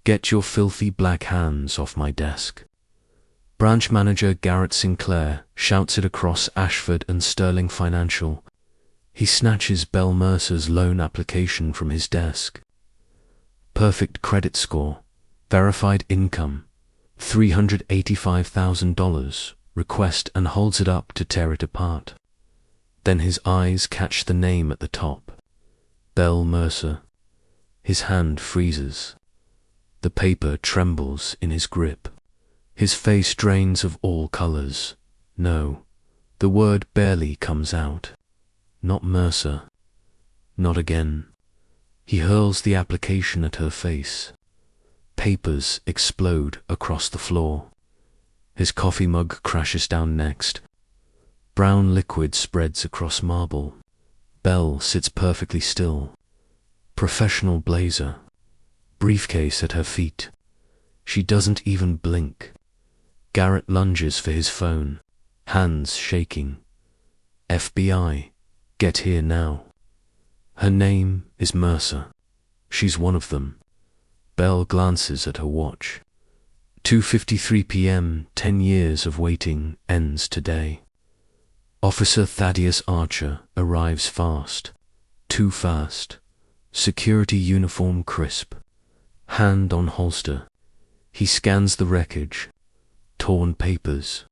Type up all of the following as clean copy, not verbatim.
Get your filthy black hands off my desk. Branch manager Garrett Sinclair shouts it across Ashford and Sterling Financial. He snatches Belle Mercer's loan application from his desk. Perfect credit score, verified income, $385,000, request, and holds it up to tear it apart. Then his eyes catch the name at the top. Belle Mercer. His hand freezes. The paper trembles in his grip. His face drains of all colors. No, the word barely comes out. Not Mercer. Not again. He hurls the application at her face. Papers explode across the floor. His coffee mug crashes down next. Brown liquid spreads across marble. Belle sits perfectly still. Professional blazer. Briefcase at her feet. She doesn't even blink. Garrett lunges for his phone, hands shaking. FBI, get here now. Her name is Mercer. She's one of them. Belle glances at her watch. 2:53 p.m., 10 years of waiting ends today. Officer Thaddeus Archer arrives fast. Too fast. Security uniform crisp. Hand on holster. He scans the wreckage. Torn papers.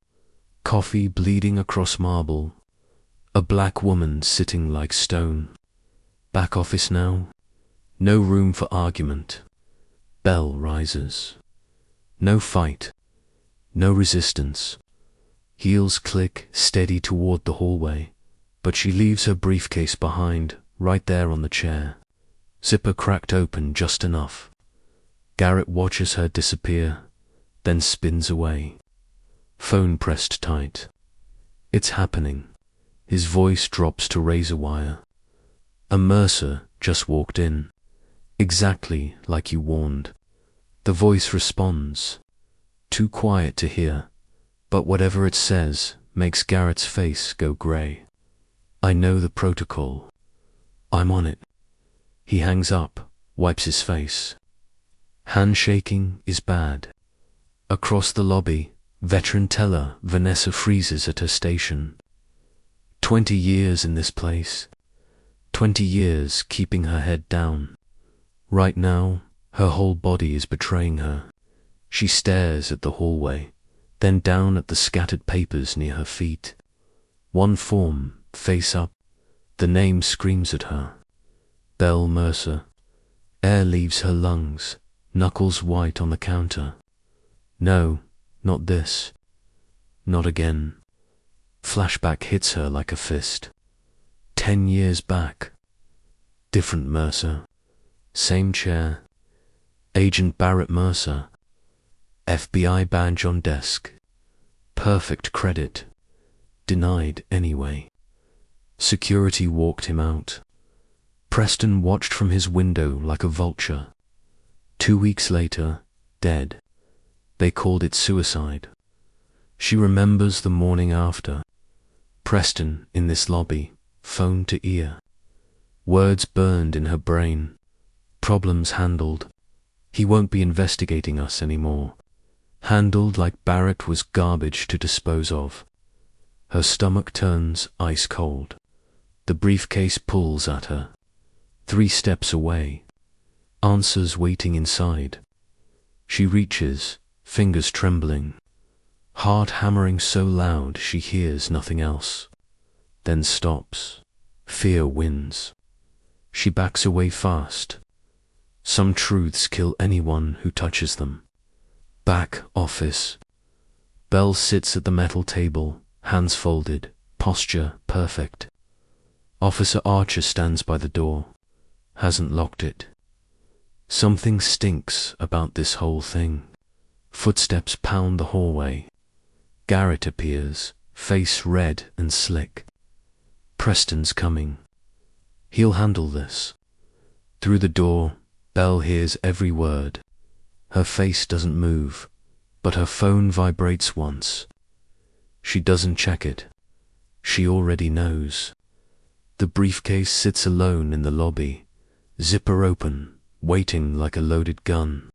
Coffee bleeding across marble. A black woman sitting like stone. Back office now. No room for argument. Belle rises. No fight. No resistance. Heels click steady toward the hallway, but she leaves her briefcase behind, right there on the chair. Zipper cracked open just enough. Garrett watches her disappear, then spins away. Phone pressed tight. It's happening. His voice drops to razor wire. A Mercer just walked in. Exactly like you warned. The voice responds. Too quiet to hear, but whatever it says makes Garrett's face go gray. I know the protocol. I'm on it. He hangs up, wipes his face. Handshaking is bad. Across the lobby, veteran teller Vanessa freezes at her station. 20 years in this place. 20 years keeping her head down. Right now, her whole body is betraying her. She stares at the hallway, then down at the scattered papers near her feet. One form, face up. The name screams at her. Belle Mercer. Air leaves her lungs, knuckles white on the counter. No, not this. Not again. Flashback hits her like a fist. 10 years back. Different Mercer. Same chair. Agent Barrett Mercer. FBI badge on desk. Perfect credit. Denied anyway. Security walked him out. Preston watched from his window like a vulture. 2 weeks later, dead. They called it suicide. She remembers the morning after. Preston in this lobby, phone to ear. Words burned in her brain. Problems handled. He won't be investigating us anymore. Handled like Barrett was garbage to dispose of. Her stomach turns ice cold. The briefcase pulls at her. 3 steps away. Answers waiting inside. She reaches, fingers trembling. Heart hammering so loud she hears nothing else. Then stops. Fear wins. She backs away fast. Some truths kill anyone who touches them. Back office. Belle sits at the metal table, hands folded, posture perfect. Officer Archer stands by the door. Hasn't locked it. Something stinks about this whole thing. Footsteps pound the hallway. Garrett appears, face red and slick. Preston's coming. He'll handle this. Through the door, Belle hears every word. Her face doesn't move, but her phone vibrates once. She doesn't check it. She already knows. The briefcase sits alone in the lobby, zipper open, waiting like a loaded gun.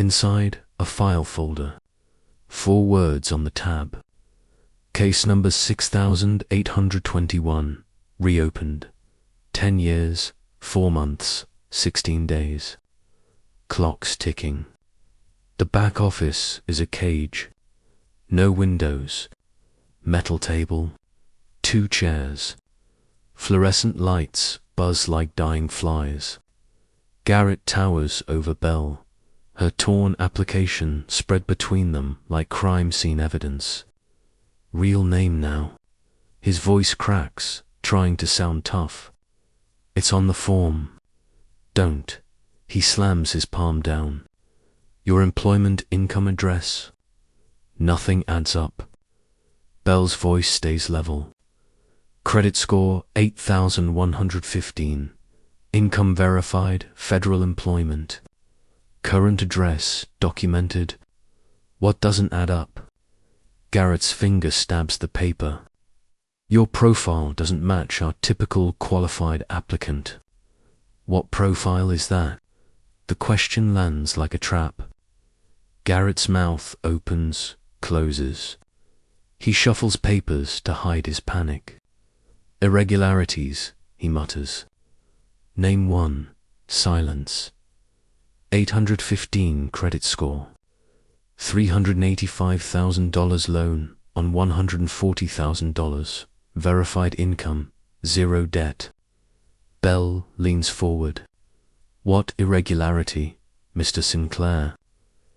Inside, a file folder. 4 words on the tab. Case number 6821. Reopened. 10 years, 4 months, 16 days. Clocks ticking. The back office is a cage. No windows. Metal table. 2 chairs. Fluorescent lights buzz like dying flies. Garrett towers over Belle, her torn application spread between them like crime scene evidence. Real name now. His voice cracks, trying to sound tough. It's on the form. Don't. He slams his palm down. Your employment income address? Nothing adds up. Belle's voice stays level. Credit score 8,115. Income verified, federal employment. Current address documented. What doesn't add up? Garrett's finger stabs the paper. Your profile doesn't match our typical qualified applicant. What profile is that? The question lands like a trap. Garrett's mouth opens, closes. He shuffles papers to hide his panic. Irregularities, he mutters. Name 1. Silence. 815 credit score. $385,000 loan on $140,000. Verified income, 0 debt. Belle leans forward. What irregularity, Mr. Sinclair?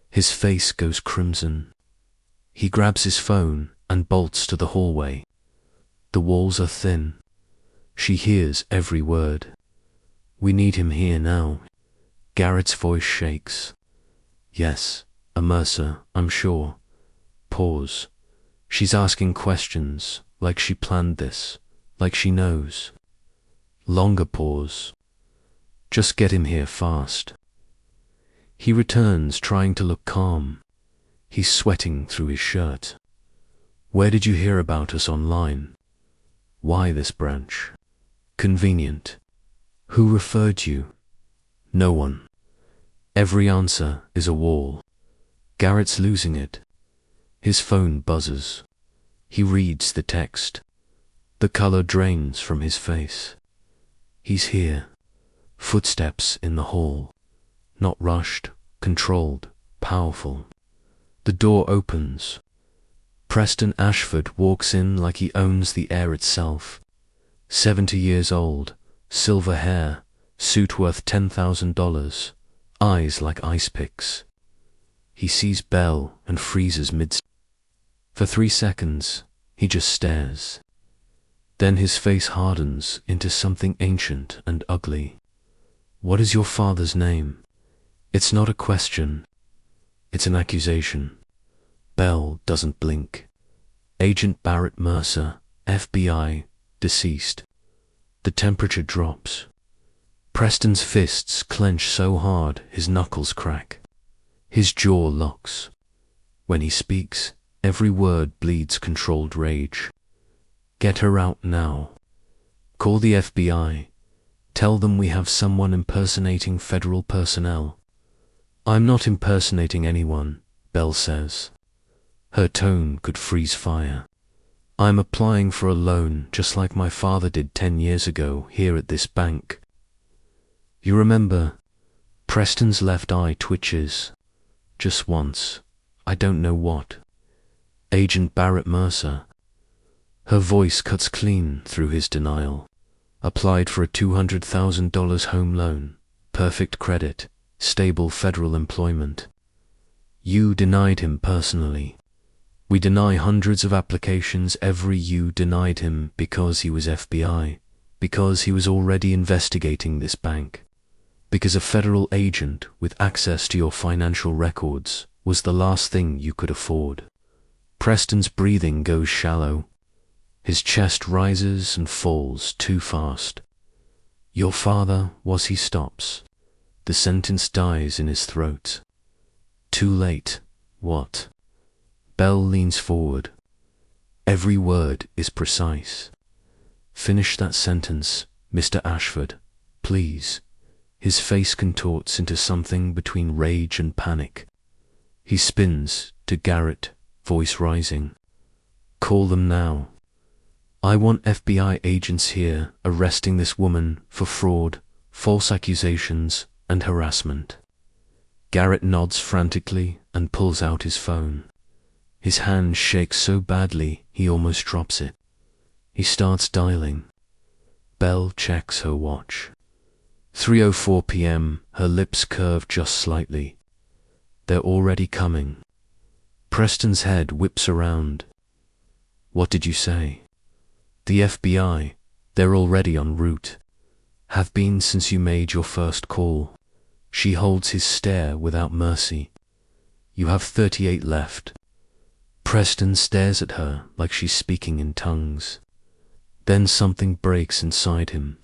His face goes crimson. He grabs his phone and bolts to the hallway. The walls are thin. She hears every word. We need him here now. Garrett's voice shakes. Yes, a Mercer, I'm sure. Pause. She's asking questions, like she planned this, like she knows. Longer pause. Just get him here fast. He returns, trying to look calm. He's sweating through his shirt. Where did you hear about us online? Why this branch? Convenient. Who referred you? No one. Every answer is a wall. Garrett's losing it. His phone buzzes. He reads the text. The color drains from his face. He's here. Footsteps in the hall. Not rushed, controlled, powerful. The door opens. Preston Ashford walks in like he owns the air itself. 70 years old, silver hair, suit worth $10,000, eyes like ice picks. He sees Belle and freezes mid. For 3 seconds, he just stares. Then his face hardens into something ancient and ugly. What is your father's name? It's not a question. It's an accusation. Belle doesn't blink. Agent Barrett Mercer, FBI, deceased. The temperature drops. Preston's fists clench so hard his knuckles crack. His jaw locks. When he speaks, every word bleeds controlled rage. Get her out now. Call the FBI. Tell them we have someone impersonating federal personnel. I'm not impersonating anyone, Belle says. Her tone could freeze fire. I'm applying for a loan just like my father did 10 years ago here at this bank. You remember? Preston's left eye twitches. Just once. I don't know what. Agent Barrett Mercer. Her voice cuts clean through his denial. Applied for a $200,000 home loan. Perfect credit. Stable federal employment. You denied him personally. We deny hundreds of applications every you denied him because he was FBI, because he was already investigating this bank, because a federal agent with access to your financial records was the last thing you could afford. Preston's breathing goes shallow. His chest rises and falls too fast. Your father was he stops. The sentence dies in his throat. Too late. What? Belle leans forward. Every word is precise. Finish that sentence, Mr. Ashford, please. His face contorts into something between rage and panic. He spins to Garrett, voice rising. Call them now. I want FBI agents here arresting this woman for fraud, false accusations, and harassment. Garrett nods frantically and pulls out his phone. His hand shakes so badly he almost drops it. He starts dialing. Belle checks her watch. 3:04 p.m., her lips curve just slightly. They're already coming. Preston's head whips around. What did you say? The FBI, they're already en route. Have been since you made your first call. She holds his stare without mercy. You have 38 left. Preston stares at her like she's speaking in tongues. Then something breaks inside him.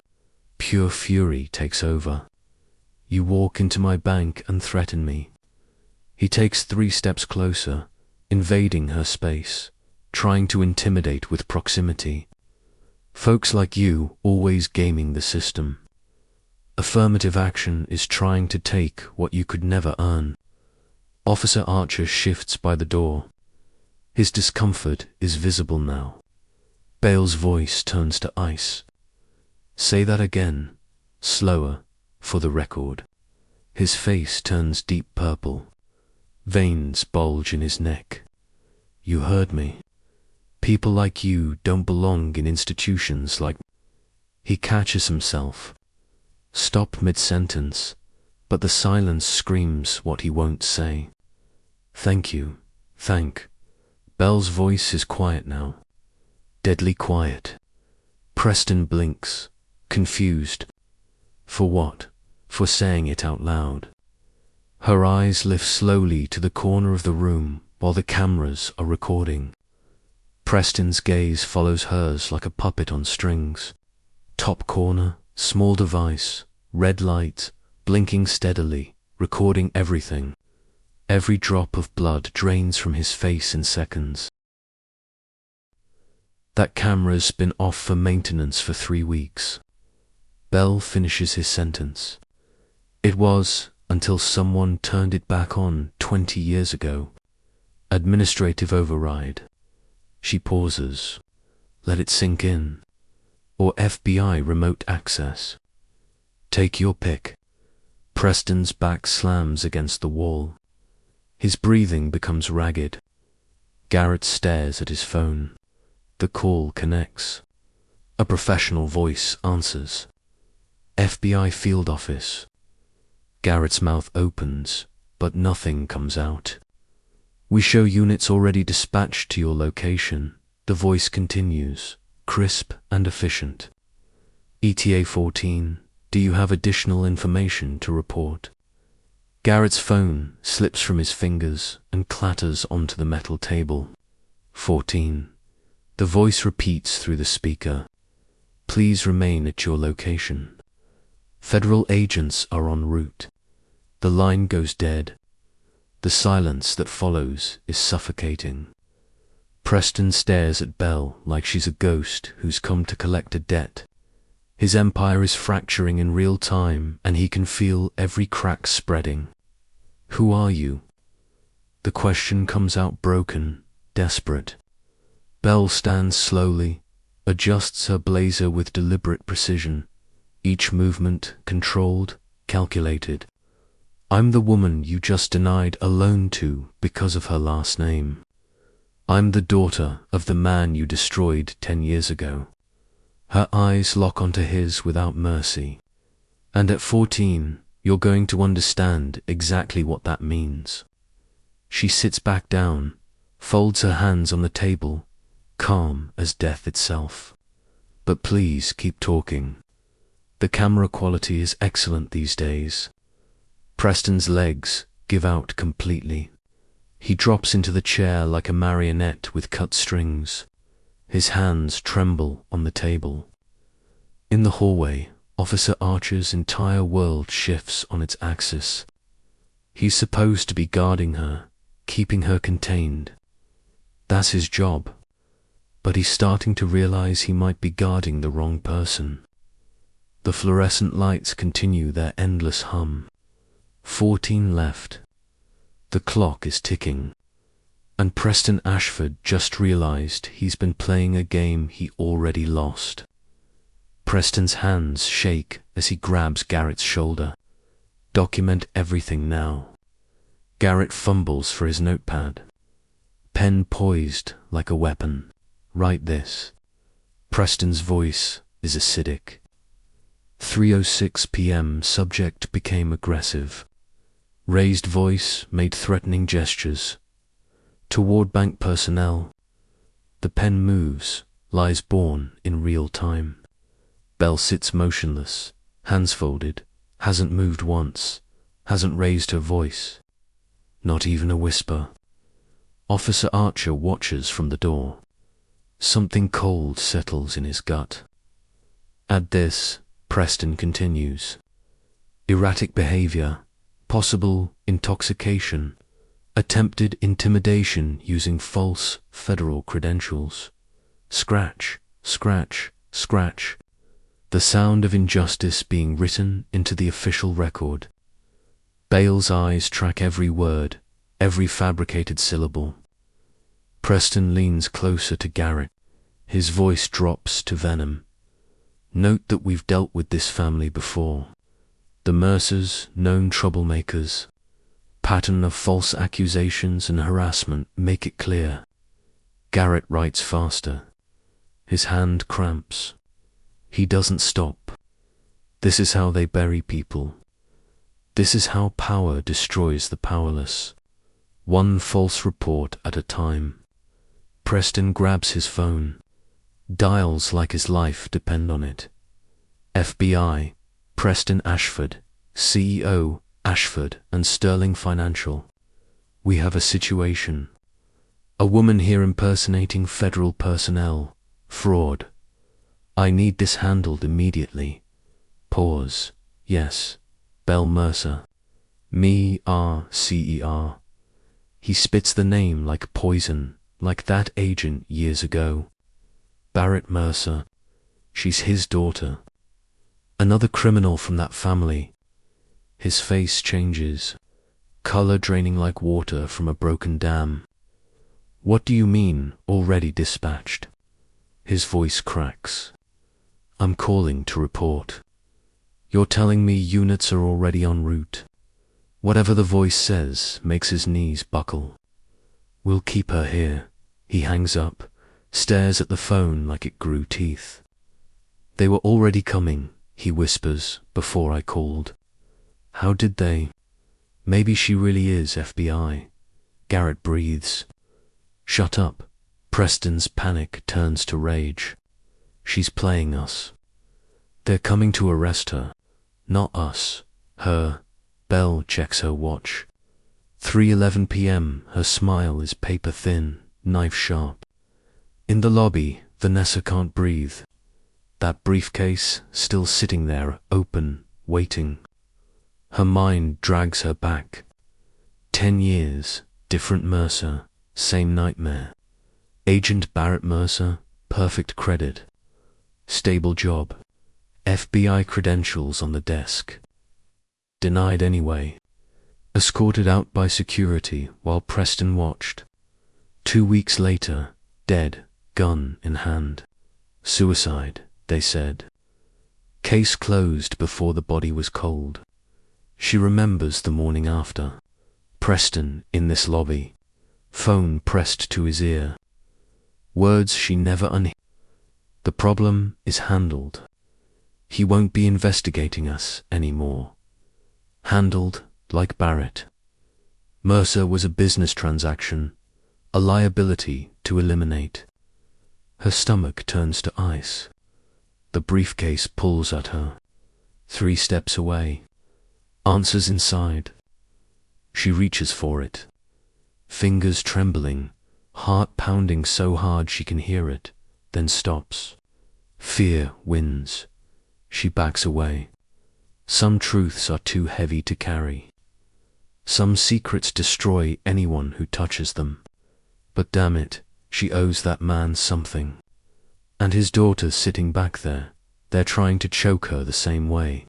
Pure fury takes over. You walk into my bank and threaten me. He takes 3 steps closer, invading her space, trying to intimidate with proximity. Folks like you always gaming the system. Affirmative action is trying to take what you could never earn. Officer Archer shifts by the door. His discomfort is visible now. Bale's voice turns to ice. Say that again, slower, for the record. His face turns deep purple. Veins bulge in his neck. You heard me. People like you don't belong in institutions like... He catches himself. Stop mid-sentence, but the silence screams what he won't say. Thank you, thank. Belle's voice is quiet now. Deadly quiet. Preston blinks, confused. For what? For saying it out loud. Her eyes lift slowly to the corner of the room while the cameras are recording. Preston's gaze follows hers like a puppet on strings. Top corner, small device, red light, blinking steadily, recording everything. Every drop of blood drains from his face in seconds. That camera's been off for maintenance for 3 weeks. Belle finishes his sentence. It was until someone turned it back on 20 years ago. Administrative override. She pauses. Let it sink in. Or FBI remote access. Take your pick. Preston's back slams against the wall. His breathing becomes ragged. Garrett stares at his phone. The call connects. A professional voice answers. FBI field office. Garrett's mouth opens, but nothing comes out. We show units already dispatched to your location. The voice continues, crisp and efficient. ETA 14, do you have additional information to report? Garrett's phone slips from his fingers and clatters onto the metal table. 14. The voice repeats through the speaker. Please remain at your location. Federal agents are en route. The line goes dead. The silence that follows is suffocating. Preston stares at Belle like she's a ghost who's come to collect a debt. His empire is fracturing in real time, and he can feel every crack spreading. Who are you? The question comes out broken, desperate. Belle stands slowly, adjusts her blazer with deliberate precision, each movement controlled, calculated. I'm the woman you just denied a loan to because of her last name. I'm the daughter of the man you destroyed 10 years ago. Her eyes lock onto his without mercy. And at 14, you're going to understand exactly what that means. She sits back down, folds her hands on the table, calm as death itself. But please keep talking. The camera quality is excellent these days. Preston's legs give out completely. He drops into the chair like a marionette with cut strings. His hands tremble on the table. In the hallway, Officer Archer's entire world shifts on its axis. He's supposed to be guarding her, keeping her contained. That's his job. But he's starting to realize he might be guarding the wrong person. The fluorescent lights continue their endless hum. 14 left. The clock is ticking, and Preston Ashford just realized he's been playing a game he already lost. Preston's hands shake as he grabs Garrett's shoulder. Document everything now. Garrett fumbles for his notepad. Pen poised like a weapon. Write this. Preston's voice is acidic. 3:06 p.m. Subject became aggressive. Raised voice made threatening gestures. Toward bank personnel. The pen moves, lies born in real time. Belle sits motionless, hands folded, hasn't moved once, hasn't raised her voice. Not even a whisper. Officer Archer watches from the door. Something cold settles in his gut. Add this, Preston continues. Erratic behavior, possible intoxication, attempted intimidation using false federal credentials. Scratch, scratch, scratch. The sound of injustice being written into the official record. Bale's eyes track every word, every fabricated syllable. Preston leans closer to Garrett. His voice drops to venom. Note that we've dealt with this family before. The Mercers, known troublemakers. Pattern of false accusations and harassment make it clear. Garrett writes faster. His hand cramps. He doesn't stop. This is how they bury people. This is how power destroys the powerless. One false report at a time. Preston grabs his phone. Dials like his life depend on it. FBI, Preston Ashford, CEO, Ashford and Sterling Financial. We have a situation. A woman here impersonating federal personnel. Fraud. I need this handled immediately. Pause. Yes. Belle Mercer. Me-R-C-E-R. He spits the name like poison, like that agent years ago. Barrett Mercer. She's his daughter. Another criminal from that family. His face changes, color draining like water from a broken dam. What do you mean, already dispatched? His voice cracks. I'm calling to report. You're telling me units are already en route. Whatever the voice says makes his knees buckle. We'll keep her here. He hangs up, stares at the phone like it grew teeth. They were already coming, he whispers, before I called. How did they? Maybe she really is FBI. Garrett breathes. Shut up. Preston's panic turns to rage. She's playing us. They're coming to arrest her. Not us. Her. Belle checks her watch. 3:11 p.m. Her smile is paper thin, knife sharp. In the lobby, Vanessa can't breathe. That briefcase still sitting there, open, waiting. Her mind drags her back. 10 years, different Mercer, same nightmare. Agent Barrett Mercer, perfect credit. Stable job. FBI credentials on the desk. Denied anyway. Escorted out by security while Preston watched. 2 weeks later, dead, gun in hand. Suicide, they said. Case closed before the body was cold. She remembers the morning after. Preston in this lobby. Phone pressed to his ear. Words she never unheard. The problem is handled. He won't be investigating us anymore. Handled like Barrett. Mercer was a business transaction, a liability to eliminate. Her stomach turns to ice. The briefcase pulls at her. 3 steps away. Answers inside. She reaches for it. Fingers trembling, heart pounding so hard she can hear it, then stops. Fear wins. She backs away. Some truths are too heavy to carry. Some secrets destroy anyone who touches them. But damn it, she owes that man something. And his daughter's sitting back there. They're trying to choke her the same way.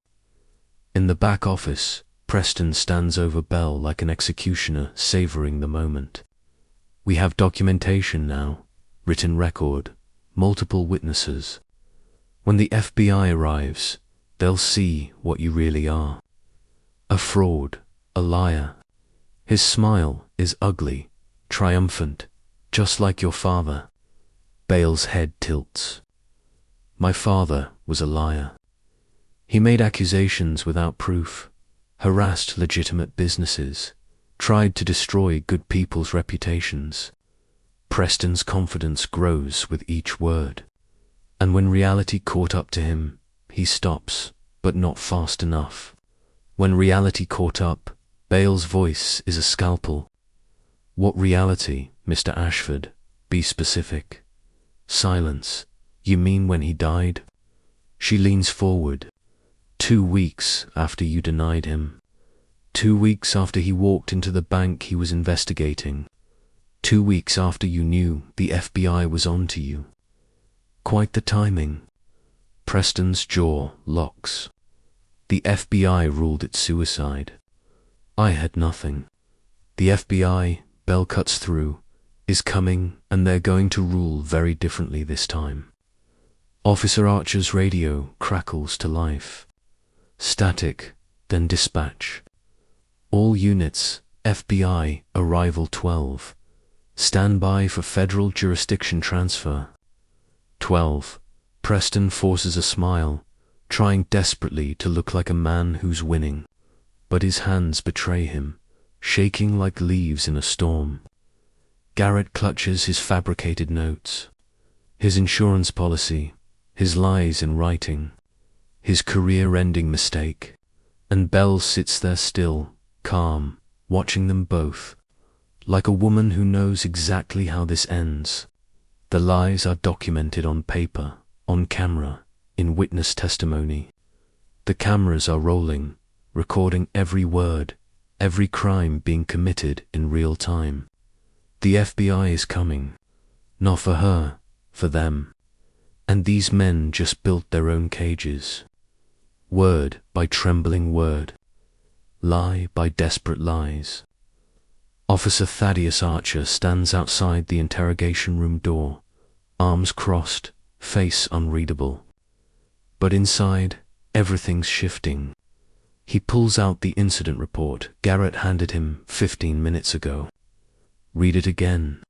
In the back office, Preston stands over Bell like an executioner savoring the moment. We have documentation now, written record, multiple witnesses. When the FBI arrives, they'll see what you really are. A fraud, a liar. His smile is ugly, triumphant, just like your father. Bale's head tilts. My father was a liar. He made accusations without proof, harassed legitimate businesses, tried to destroy good people's reputations. Preston's confidence grows with each word. And when reality caught up to him, he stops, but not fast enough. When reality caught up, Bale's voice is a scalpel. What reality, Mr. Ashford? Be specific. Silence. You mean when he died? She leans forward. 2 weeks after you denied him. 2 weeks after he walked into the bank he was investigating. 2 weeks after you knew the FBI was on to you. Quite the timing. Preston's jaw locks. The FBI ruled it suicide. I had nothing. The FBI, Bell cuts through, is coming, and they're going to rule very differently this time. Officer Archer's radio crackles to life. Static, then dispatch. All units, FBI, arrival 12. Stand by for federal jurisdiction transfer. 12. Preston forces a smile, trying desperately to look like a man who's winning, but his hands betray him, shaking like leaves in a storm. Garrett clutches his fabricated notes, his insurance policy, his lies in writing, his career-ending mistake, and Bell sits there still, calm, watching them both, like a woman who knows exactly how this ends. The lies are documented on paper, on camera, in witness testimony. The cameras are rolling, recording every word, every crime being committed in real time. The FBI is coming. Not for her, for them. And these men just built their own cages. Word by trembling word. Lie by desperate lies. Officer Thaddeus Archer stands outside the interrogation room door, arms crossed, face unreadable. But inside, everything's shifting. He pulls out the incident report Garrett handed him 15 minutes ago. Read it again.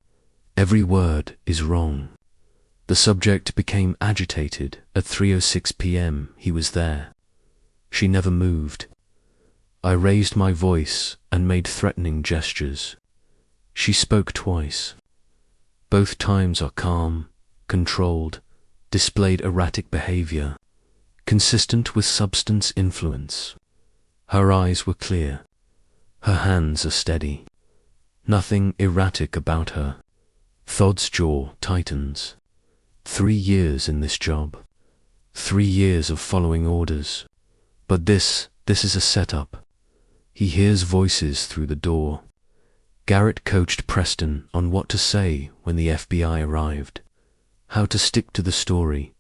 Every word is wrong. The subject became agitated at 3:06 p.m. He was there. She never moved. I raised my voice and made threatening gestures. She spoke twice. Both times are calm, controlled, displayed erratic behavior, consistent with substance influence. Her eyes were clear. Her hands are steady. Nothing erratic about her. Thodd's jaw tightens. 3 years in this job. 3 years of following orders. But this is a setup. He hears voices through the door. Garrett coached Preston on what to say when the FBI arrived, how to stick to the story,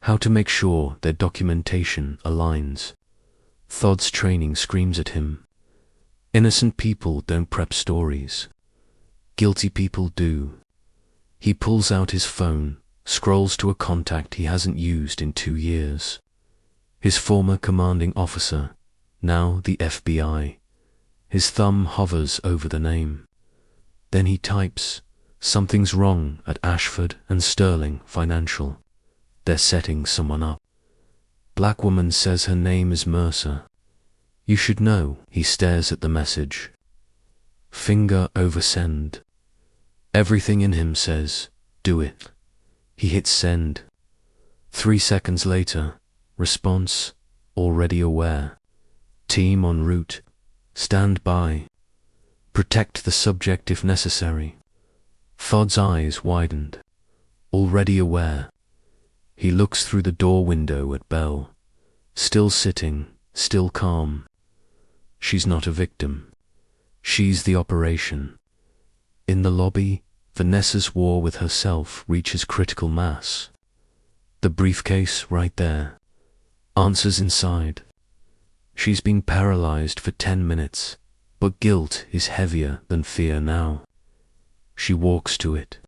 how to make sure their documentation aligns. Thodd's training screams at him. Innocent people don't prep stories. Guilty people do. He pulls out his phone, scrolls to a contact he hasn't used in 2 years. His former commanding officer, now the FBI. His thumb hovers over the name. Then he types, "Something's wrong at Ashford and Sterling Financial. They're setting someone up." Black woman says her name is Mercer. You should know. He stares at the message. Finger over send. Everything in him says, do it. He hits send. 3 seconds later, response, already aware. Team en route. Stand by. Protect the subject if necessary. Thodd's eyes widened. Already aware. He looks through the door window at Bell. Still sitting, still calm. She's not a victim. She's the operation. In the lobby, Vanessa's war with herself reaches critical mass. The briefcase right there. Answers inside. She's been paralyzed for 10 minutes, but guilt is heavier than fear now. She walks to it.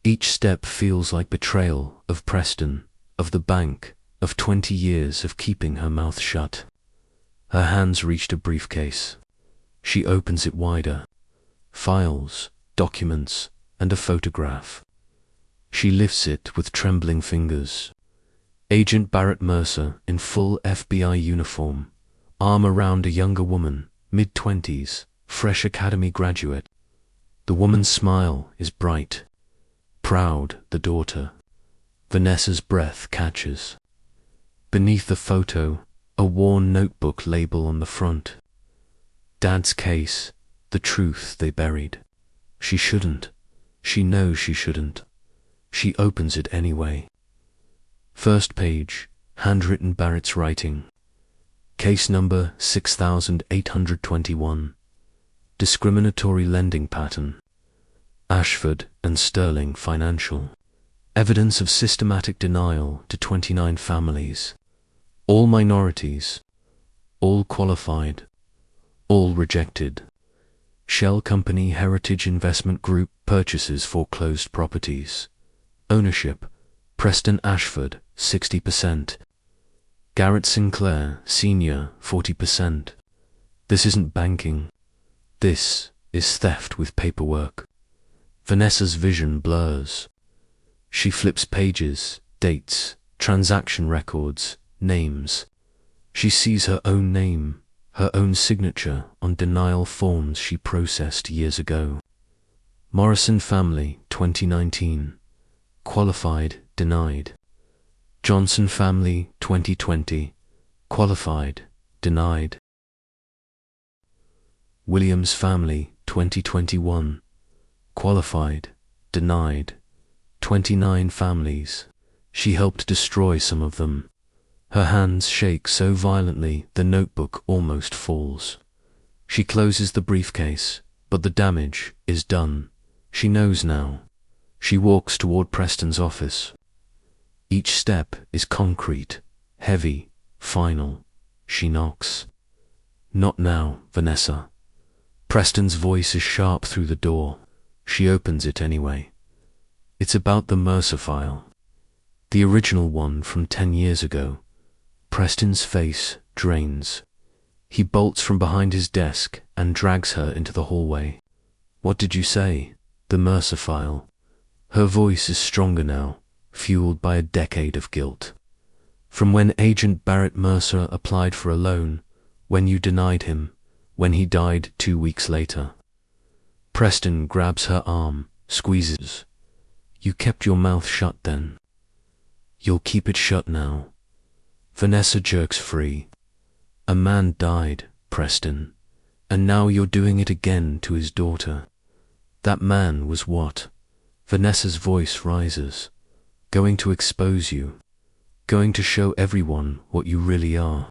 Each step feels like betrayal of Preston, of the bank, of 20 years of keeping her mouth shut. Her hands reach a briefcase. She opens it wider. Files, documents, and a photograph. She lifts it with trembling fingers. Agent Barrett Mercer in full FBI uniform, arm around a younger woman, mid-20s, fresh academy graduate. The woman's smile is bright. Proud, the daughter. Vanessa's breath catches. Beneath the photo, a worn notebook label on the front. Dad's case, the truth they buried. She shouldn't. She knows she shouldn't. She opens it anyway. First page, handwritten Barrett's writing. Case number 6821. Discriminatory lending pattern. Ashford and Sterling Financial. Evidence of systematic denial to 29 families. All minorities. All qualified. All rejected. Shell Company Heritage Investment Group purchases foreclosed properties. Ownership, Preston Ashford, 60%. Garrett Sinclair, Sr., 40%. This isn't banking. This is theft with paperwork. Vanessa's vision blurs. She flips pages, dates, transaction records, names. She sees her own name, her own signature on denial forms she processed years ago. Morrison family, 2019. Qualified, denied. Johnson family, 2020. Qualified, denied. Williams family, 2021. Qualified, denied. 29 families. She helped destroy some of them. Her hands shake so violently the notebook almost falls. She closes the briefcase, but the damage is done. She knows now. She walks toward Preston's office. Each step is concrete, heavy, final. She knocks. Not now, Vanessa. Preston's voice is sharp through the door. She opens it anyway. It's about the Mercer file. The original one from 10 years ago. Preston's face drains. He bolts from behind his desk and drags her into the hallway. What did you say? The Mercer file. Her voice is stronger now, fueled by a decade of guilt. From when Agent Barrett Mercer applied for a loan, when you denied him, when he died 2 weeks later. Preston grabs her arm, squeezes. You kept your mouth shut then. You'll keep it shut now. Vanessa jerks free. A man died, Preston, and now you're doing it again to his daughter. That man was what? Vanessa's voice rises. Going to expose you. Going to show everyone what you really are.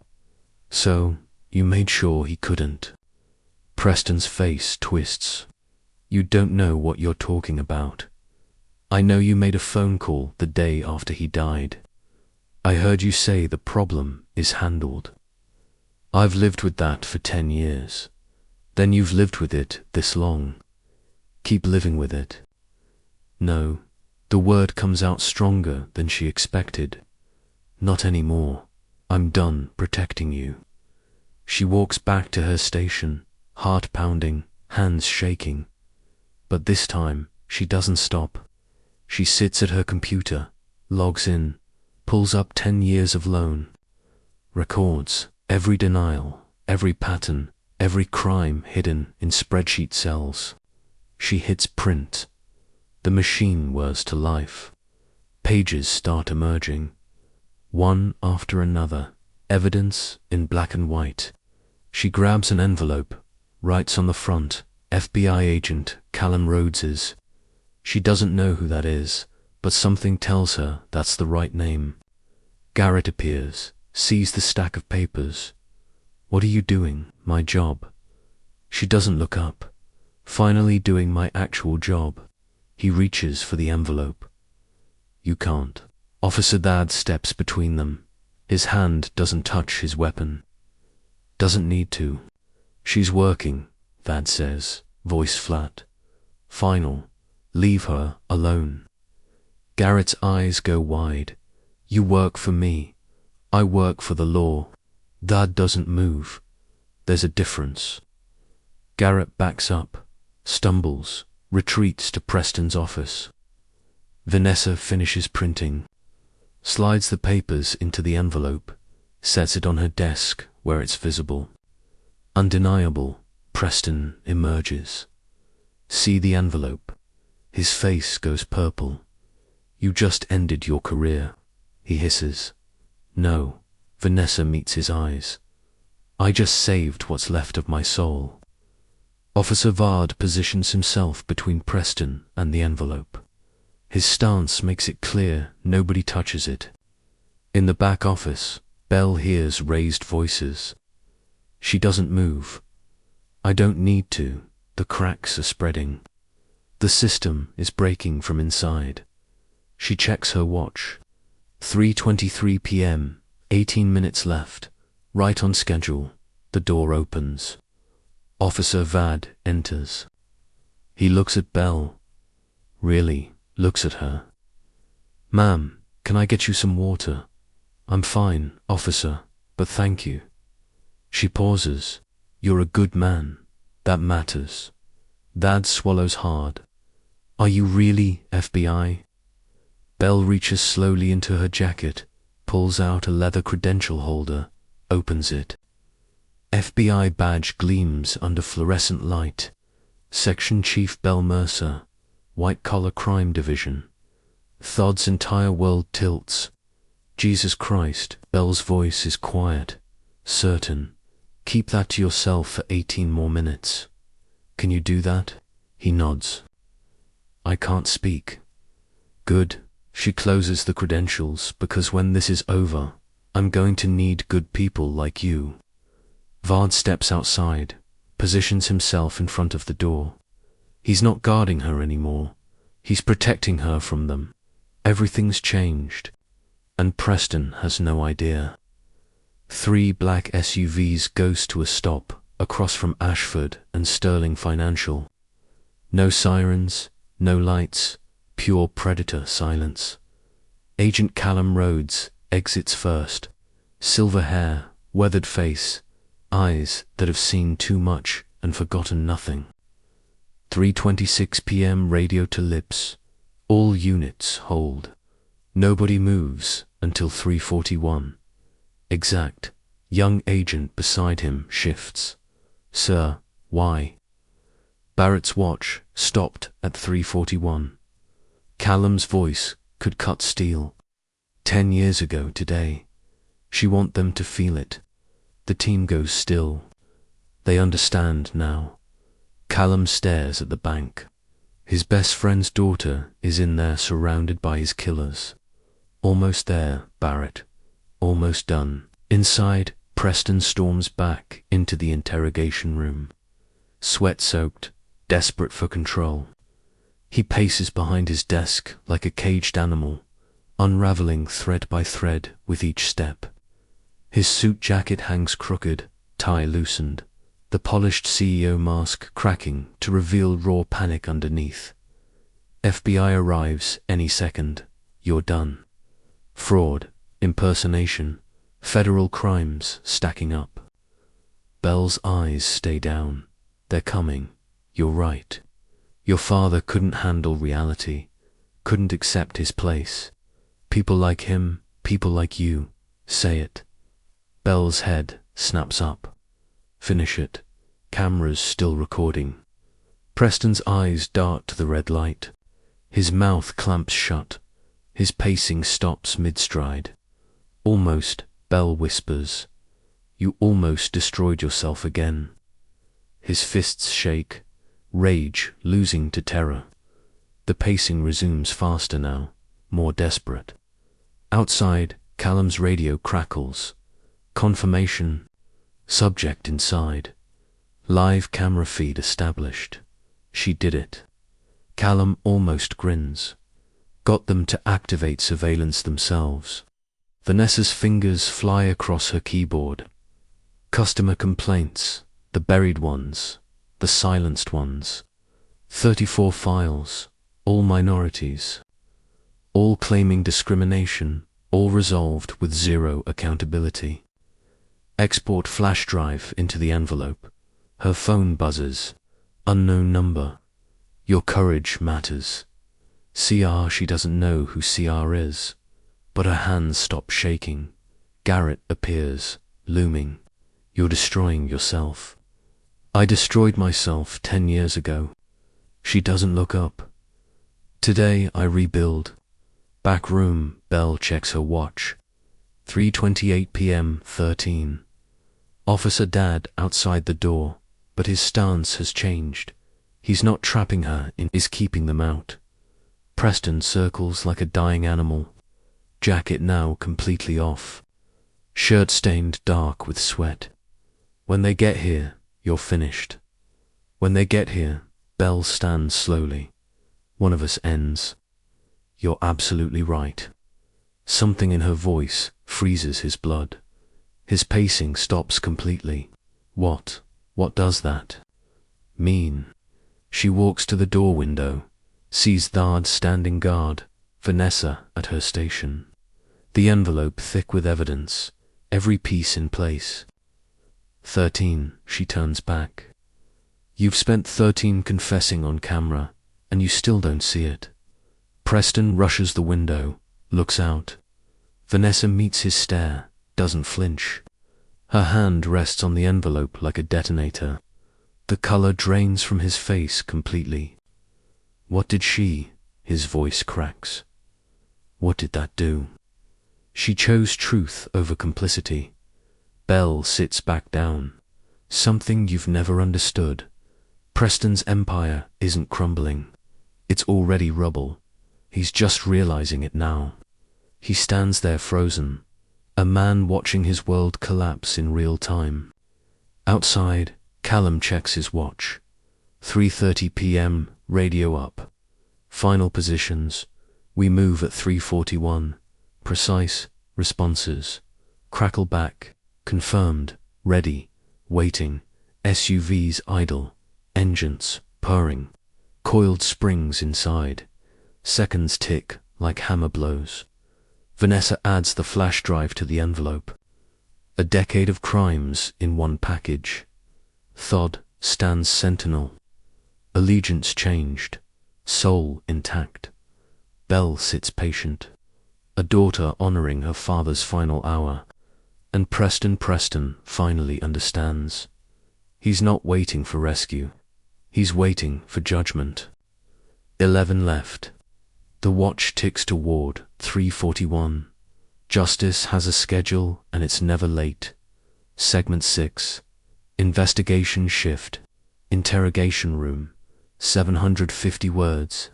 So, you made sure he couldn't. Preston's face twists. You don't know what you're talking about. I know you made a phone call the day after he died. I heard you say the problem is handled. I've lived with that for 10 years. Then you've lived with it this long. Keep living with it. No, the word comes out stronger than she expected. Not anymore. I'm done protecting you. She walks back to her station, heart pounding, hands shaking. But this time, she doesn't stop. She sits at her computer, logs in, pulls up 10 years of loan, records every denial, every pattern, every crime hidden in spreadsheet cells. She hits print. The machine whirs to life. Pages start emerging. One after another, evidence in black and white. She grabs an envelope, writes on the front, FBI agent Callum Rhodes's. She doesn't know who that is, but something tells her that's the right name. Garrett appears, sees the stack of papers. What are you doing? My job. She doesn't look up. Finally doing my actual job. He reaches for the envelope. You can't. Officer Dad steps between them. His hand doesn't touch his weapon. Doesn't need to. She's working, Vad says, voice flat. Final. Leave her alone. Garrett's eyes go wide. You work for me. I work for the law. Dad doesn't move. There's a difference. Garrett backs up, stumbles, retreats to Preston's office. Vanessa finishes printing, slides the papers into the envelope, sets it on her desk where it's visible. Undeniable, Preston emerges. See the envelope. His face goes purple. You just ended your career, he hisses. No, Vanessa meets his eyes. I just saved what's left of my soul. Officer Vard positions himself between Preston and the envelope. His stance makes it clear nobody touches it. In the back office, Belle hears raised voices. She doesn't move. I don't need to. The cracks are spreading. The system is breaking from inside. She checks her watch. 3:23 p.m., 18 minutes left. Right on schedule. The door opens. Officer Vad enters. He looks at Belle. Really looks at her. Ma'am, can I get you some water? I'm fine, officer, but thank you. She pauses. You're a good man. That matters. Vad swallows hard. Are you really FBI? Belle reaches slowly into her jacket, pulls out a leather credential holder, opens it. FBI badge gleams under fluorescent light. Section Chief Belle Mercer, White Collar Crime Division. Thodd's entire world tilts. Jesus Christ, Belle's voice is quiet, certain. Keep that to yourself for 18 more minutes. Can you do that? He nods. I can't speak. Good. She closes the credentials because when this is over, I'm going to need good people like you. Vard steps outside, positions himself in front of the door. He's not guarding her anymore. He's protecting her from them. Everything's changed. And Preston has no idea. 3 black SUVs goes to a stop across from Ashford and Sterling Financial. No sirens, no lights, pure predator silence. Agent Callum Rhodes exits first. Silver hair, weathered face, eyes that have seen too much and forgotten nothing. 3:26 p.m. radio to lips. All units hold. Nobody moves until 3:41. Exact. Young agent beside him shifts. Sir, why? Barrett's watch stopped at 3:41. Callum's voice could cut steel. 10 years ago today. She want them to feel it. The team goes still. They understand now. Callum stares at the bank. His best friend's daughter is in there surrounded by his killers. Almost there, Barrett. Almost done. Inside, Preston storms back into the interrogation room. Sweat-soaked, desperate for control. He paces behind his desk like a caged animal, unraveling thread by thread with each step. His suit jacket hangs crooked, tie loosened, the polished CEO mask cracking to reveal raw panic underneath. FBI arrives any second. You're done. Fraud, impersonation, federal crimes stacking up. Belle's eyes stay down. They're coming. You're right. Your father couldn't handle reality, couldn't accept his place. People like him, people like you, say it. Belle's head snaps up. Finish it. Cameras still recording. Preston's eyes dart to the red light. His mouth clamps shut. His pacing stops mid-stride. Almost, Belle whispers. You almost destroyed yourself again. His fists shake, rage losing to terror. The pacing resumes faster now, more desperate. Outside, Callum's radio crackles. Confirmation. Subject inside. Live camera feed established. She did it. Callum almost grins. Got them to activate surveillance themselves. Vanessa's fingers fly across her keyboard. Customer complaints, the buried ones, the silenced ones. 34 files, all minorities. All claiming discrimination, all resolved with zero accountability. Export flash drive into the envelope. Her phone buzzes. Unknown number. Your courage matters. CR, she doesn't know who CR is, but her hands stop shaking. Garrett appears, looming. You're destroying yourself. I destroyed myself 10 years ago. She doesn't look up. Today I rebuild. Back room, Belle checks her watch. 3:28 p.m. 13. Officer Dad outside the door, but his stance has changed. He's not trapping her in, is keeping them out. Preston circles like a dying animal. Jacket now completely off. Shirt stained dark with sweat. When they get here, you're finished. When they get here, Belle stands slowly. One of us ends. You're absolutely right. Something in her voice freezes his blood. His pacing stops completely. What does that mean? She walks to the door window, sees Dad standing guard, Vanessa at her station. The envelope thick with evidence, every piece in place. 13, she turns back. You've spent 13 confessing on camera, and you still don't see it. Preston rushes the window, looks out. Vanessa meets his stare, doesn't flinch. Her hand rests on the envelope like a detonator. The color drains from his face completely. What did she? His voice cracks. What did that do? She chose truth over complicity. Belle sits back down. Something you've never understood. Preston's empire isn't crumbling. It's already rubble. He's just realizing it now. He stands there frozen, a man watching his world collapse in real time. Outside, Callum checks his watch. 3:30 p.m., radio up. Final positions. We move at 3:41. Precise responses. Crackle back. Confirmed. Ready. Waiting. SUVs idle. Engines purring. Coiled springs inside. Seconds tick like hammer blows. Vanessa adds the flash drive to the envelope. A decade of crimes in one package. Thod stands sentinel. Allegiance changed. Soul intact. Belle sits patient. A daughter honoring her father's final hour. And Preston finally understands. He's not waiting for rescue. He's waiting for judgment. 11 left. The watch ticks toward 3:41. Justice has a schedule and it's never late. Segment 6. Investigation shift. Interrogation room. 750 words.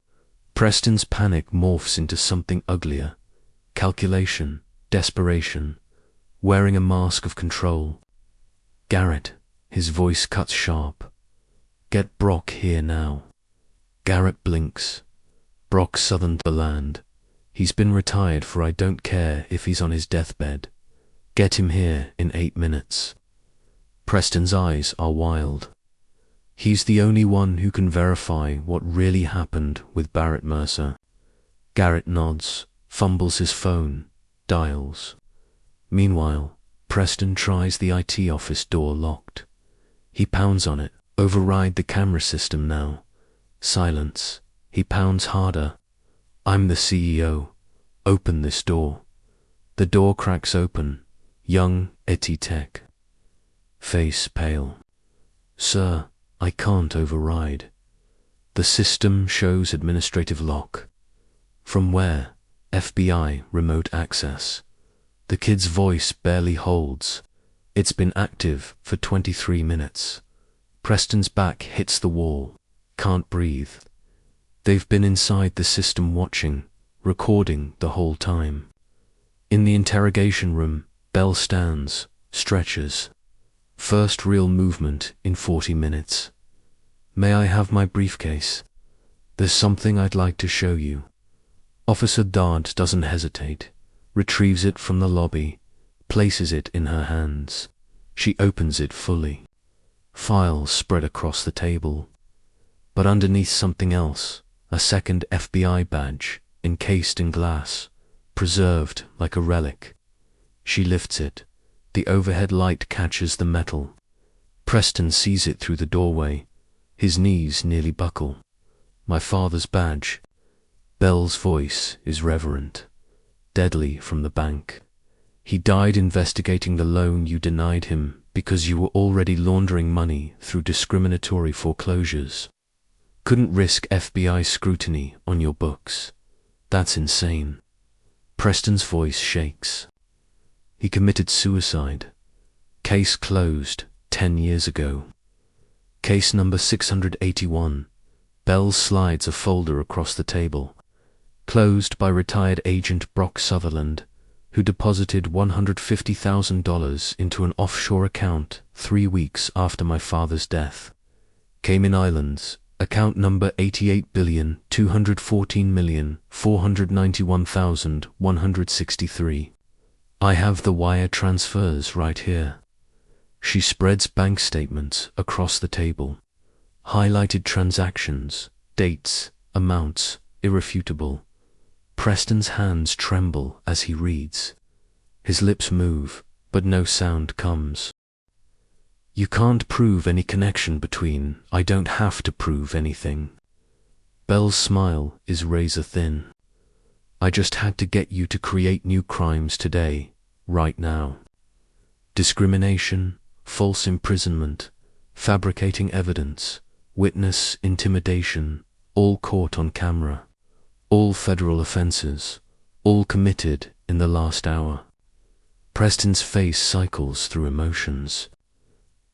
Preston's panic morphs into something uglier. Calculation. Desperation. Wearing a mask of control. Garrett. His voice cuts sharp. Get Brock here now. Garrett blinks. Brock southerned the land. He's been retired for I don't care if he's on his deathbed. Get him here in 8 minutes. Preston's eyes are wild. He's the only one who can verify what really happened with Barrett Mercer. Garrett nods, fumbles his phone, dials. Meanwhile, Preston tries the IT office door locked. He pounds on it. Override the camera system now. Silence. He pounds harder. I'm the CEO. Open this door. The door cracks open. Young Etty Tech. Face pale. Sir, I can't override. The system shows administrative lock. From where? FBI remote access. The kid's voice barely holds. It's been active for 23 minutes. Preston's back hits the wall. Can't breathe. They've been inside the system watching, recording the whole time. In the interrogation room, Belle stands, stretches. First real movement in 40 minutes. May I have my briefcase? There's something I'd like to show you. Officer Dard doesn't hesitate, retrieves it from the lobby, places it in her hands. She opens it fully. Files spread across the table. But underneath something else, a second FBI badge, encased in glass, preserved like a relic. She lifts it. The overhead light catches the metal. Preston sees it through the doorway. His knees nearly buckle. My father's badge. Bell's voice is reverent, deadly from the bank. He died investigating the loan you denied him because you were already laundering money through discriminatory foreclosures. Couldn't risk FBI scrutiny on your books. That's insane. Preston's voice shakes. He committed suicide. Case closed 10 years ago. Case number 681. Bell slides a folder across the table. Closed by retired agent Brock Sutherland, who deposited $150,000 into an offshore account 3 weeks after my father's death. Cayman Islands, account number 88,214,491,163. I have the wire transfers right here. She spreads bank statements across the table. Highlighted transactions, dates, amounts, irrefutable. Preston's hands tremble as he reads. His lips move, but no sound comes. You can't prove any connection between. I don't have to prove anything. Bell's smile is razor thin. I just had to get you to create new crimes today, right now. Discrimination, false imprisonment, fabricating evidence, witness intimidation, all caught on camera. All federal offenses, all committed in the last hour. Preston's face cycles through emotions.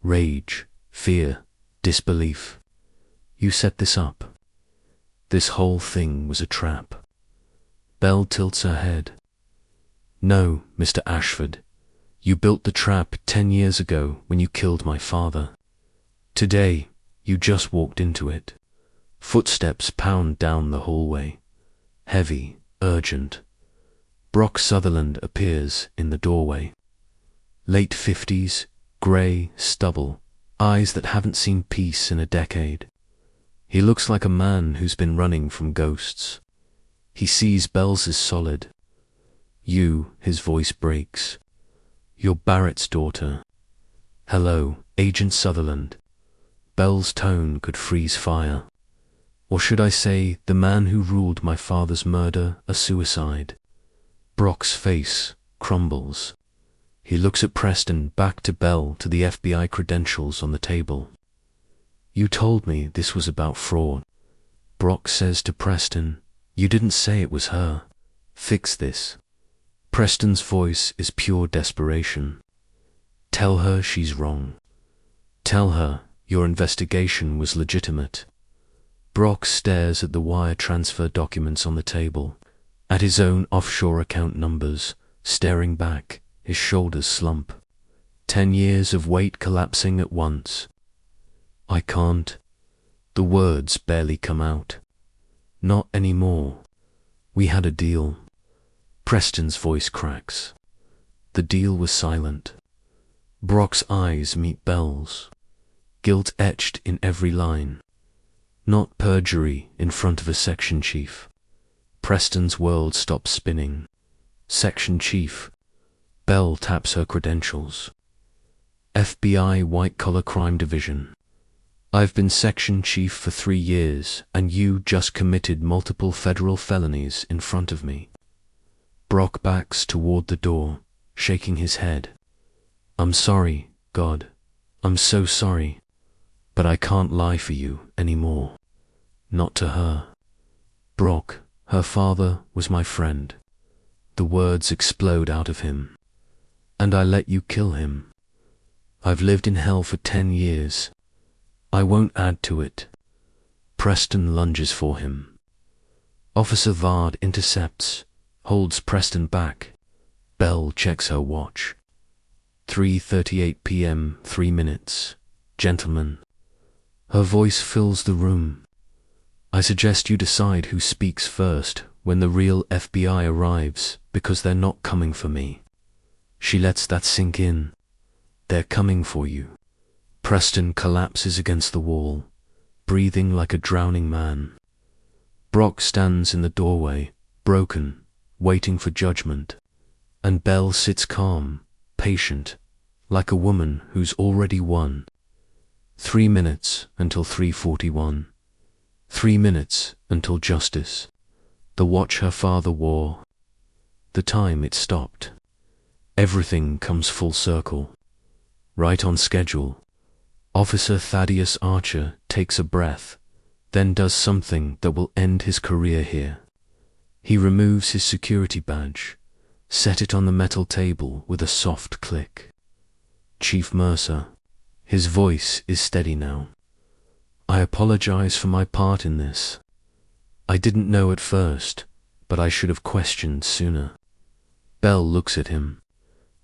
Rage, fear, disbelief. You set this up. This whole thing was a trap. Bell tilts her head. No, Mr. Ashford. You built the trap 10 years ago when you killed my father. Today, you just walked into it. Footsteps pound down the hallway. Heavy, urgent. Brock Sutherland appears in the doorway. Late 50s, grey, stubble, eyes that haven't seen peace in a decade. He looks like a man who's been running from ghosts. He sees Bell's is solid. You, his voice breaks. You're Barrett's daughter. Hello, Agent Sutherland. Bell's tone could freeze fire. Or should I say, the man who ruled my father's murder a suicide? Brock's face crumbles. He looks at Preston, back to Bell, to the FBI credentials on the table. You told me this was about fraud. Brock says to Preston, you didn't say it was her. Fix this. Preston's voice is pure desperation. Tell her she's wrong. Tell her your investigation was legitimate. Brock stares at the wire transfer documents on the table, at his own offshore account numbers, staring back, his shoulders slump. 10 years of weight collapsing at once. I can't. The words barely come out. Not anymore. We had a deal. Preston's voice cracks. The deal was silent. Brock's eyes meet Bell's. Guilt etched in every line. Not perjury in front of a section chief. Preston's world stops spinning. Section chief. Bell taps her credentials. FBI White Collar Crime Division. I've been section chief for 3 years, and you just committed multiple federal felonies in front of me. Brock backs toward the door, shaking his head. I'm sorry, God. I'm so sorry. But I can't lie for you anymore. Not to her. Brock, her father, was my friend. The words explode out of him. And I let you kill him. I've lived in hell for 10 years. I won't add to it. Preston lunges for him. Officer Vard intercepts, holds Preston back. Bell checks her watch. 3:38 p.m., 3 minutes. Gentlemen. Her voice fills the room. I suggest you decide who speaks first when the real FBI arrives, because they're not coming for me. She lets that sink in. They're coming for you. Preston collapses against the wall, breathing like a drowning man. Brock stands in the doorway, broken, waiting for judgment, and Belle sits calm, patient, like a woman who's already won. 3 minutes until 3:41. 3 minutes until justice. The watch her father wore. The time it stopped. Everything comes full circle. Right on schedule. Officer Thaddeus Archer takes a breath, then does something that will end his career here. He removes his security badge, set it on the metal table with a soft click. Chief Mercer. His voice is steady now. I apologize for my part in this. I didn't know at first, but I should have questioned sooner. Belle looks at him.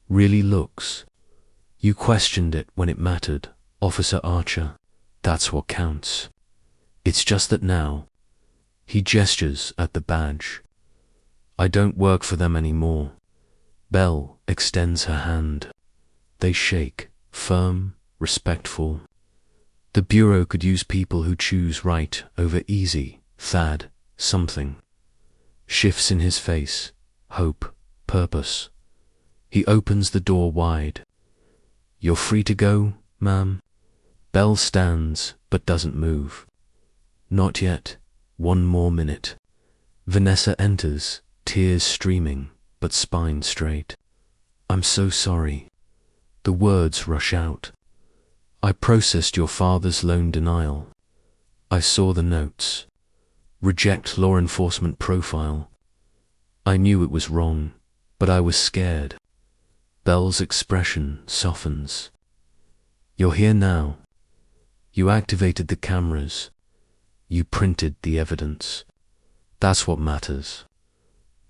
Really looks. You questioned it when it mattered, Officer Archer. That's what counts. It's just that now. He gestures at the badge. I don't work for them anymore. Belle extends her hand. They shake, firm, respectful. The Bureau could use people who choose right over easy. Thad, something. Shifts in his face. Hope, purpose. He opens the door wide. You're free to go, ma'am. Belle stands, but doesn't move. Not yet. 1 more minute. Vanessa enters, tears streaming, but spine straight. I'm so sorry. The words rush out. I processed your father's loan denial. I saw the notes. Reject law enforcement profile. I knew it was wrong, but I was scared. Belle's expression softens. You're here now. You activated the cameras. You printed the evidence. That's what matters.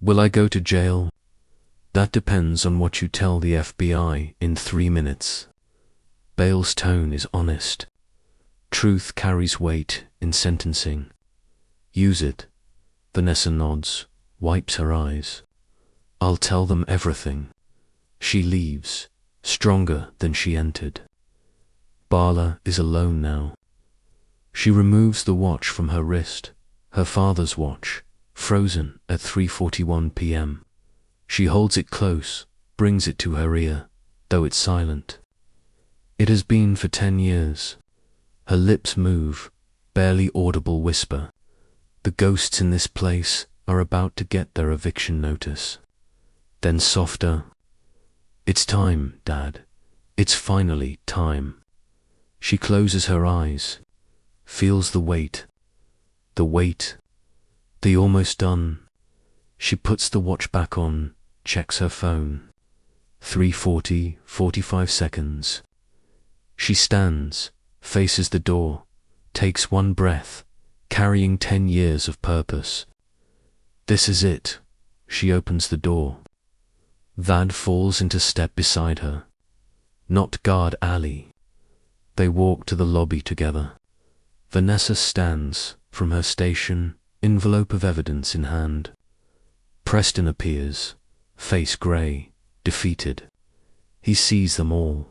Will I go to jail? That depends on what you tell the FBI in 3 minutes. Bale's tone is honest. Truth carries weight in sentencing. Use it. Vanessa nods, wipes her eyes. I'll tell them everything. She leaves, stronger than she entered. Bala is alone now. She removes the watch from her wrist, her father's watch, frozen at 3:41 p.m. She holds it close, brings it to her ear, though it's silent. It has been for 10 years. Her lips move, barely audible whisper. The ghosts in this place are about to get their eviction notice. Then softer. It's time, Dad. It's finally time. She closes her eyes, feels the weight. The weight. The almost done. She puts the watch back on, checks her phone. 3:40, 45 seconds. She stands, faces the door, takes one breath, carrying 10 years of purpose. This is it. She opens the door. Thad falls into step beside her. Not guard alley. They walk to the lobby together. Vanessa stands, from her station, envelope of evidence in hand. Preston appears, face grey, defeated. He sees them all.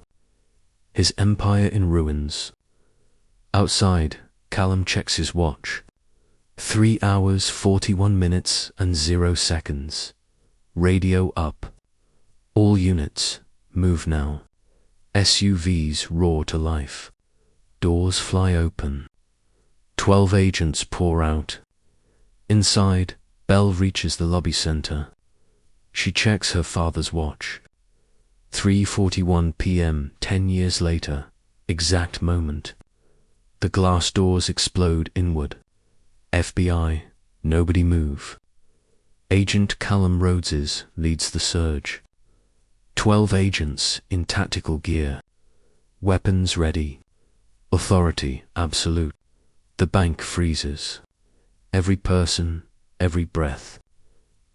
His empire in ruins. Outside, Callum checks his watch. 3 hours, 41 minutes and 0 seconds. Radio up. All units, move now. SUVs roar to life. Doors fly open. 12 agents pour out. Inside, Belle reaches the lobby center. She checks her father's watch. 3:41 p.m. 10 years later, exact moment. The glass doors explode inward. FBI, nobody move. Agent Callum Rhodes leads the surge. 12 agents in tactical gear. Weapons ready. Authority absolute. The bank freezes. Every person, every breath.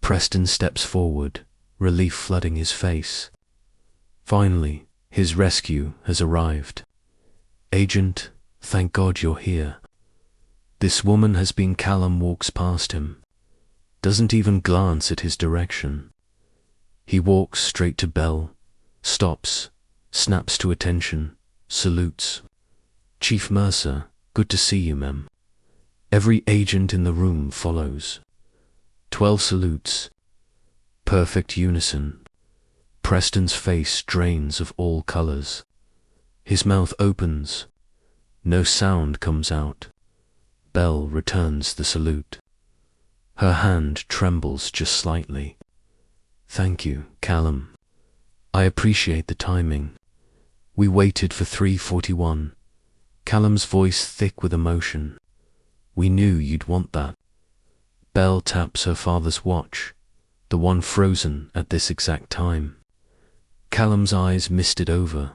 Preston steps forward, relief flooding his face. Finally, his rescue has arrived. Agent, thank God you're here. This woman has been. Callum walks past him. Doesn't even glance at his direction. He walks straight to Belle, stops, snaps to attention, salutes. Chief Mercer, good to see you, ma'am. Every agent in the room follows. 12 salutes. Perfect unison. Preston's face drains of all colors. His mouth opens. No sound comes out. Belle returns the salute. Her hand trembles just slightly. Thank you, Callum. I appreciate the timing. We waited for 3:41. Callum's voice thick with emotion. We knew you'd want that. Belle taps her father's watch, the one frozen at this exact time. Callum's eyes misted over.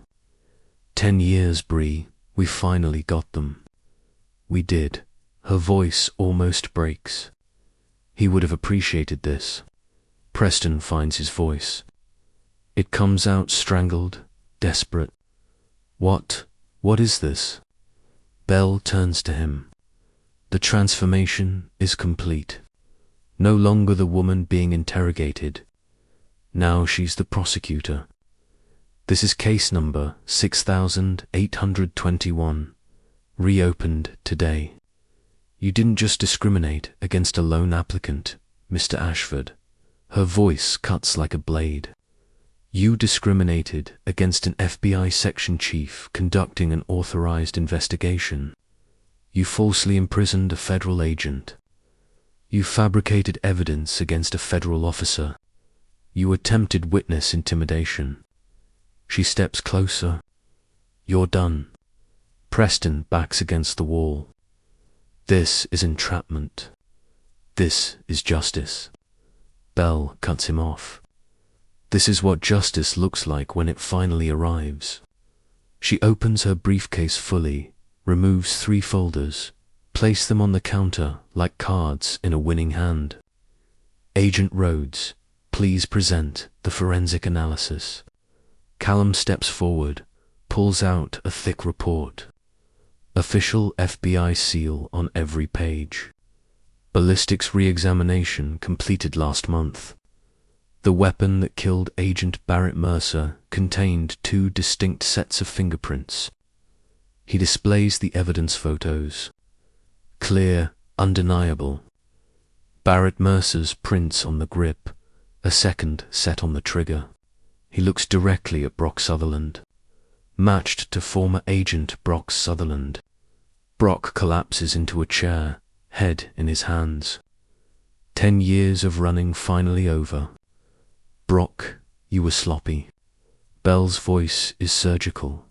10 years, Bree, we finally got them. We did. Her voice almost breaks. He would have appreciated this. Preston finds his voice. It comes out strangled, desperate. What is this? Belle turns to him. The transformation is complete. No longer the woman being interrogated. Now she's the prosecutor. This is case number 6821, reopened today. You didn't just discriminate against a lone applicant, Mr. Ashford. Her voice cuts like a blade. You discriminated against an FBI section chief conducting an authorized investigation. You falsely imprisoned a federal agent. You fabricated evidence against a federal officer. You attempted witness intimidation. She steps closer. You're done. Preston backs against the wall. This is entrapment. This is justice. Belle cuts him off. This is what justice looks like when it finally arrives. She opens her briefcase fully, removes 3 folders, place them on the counter like cards in a winning hand. Agent Rhodes, please present the forensic analysis. Callum steps forward, pulls out a thick report. Official FBI seal on every page. Ballistics re-examination completed last month. The weapon that killed Agent Barrett Mercer contained 2 distinct sets of fingerprints. He displays the evidence photos. Clear, undeniable. Barrett Mercer's prints on the grip, a second set on the trigger. He looks directly at Brock Sutherland. Matched to former agent Brock Sutherland. Brock collapses into a chair, head in his hands. 10 years of running finally over. Brock, you were sloppy. Belle's voice is surgical.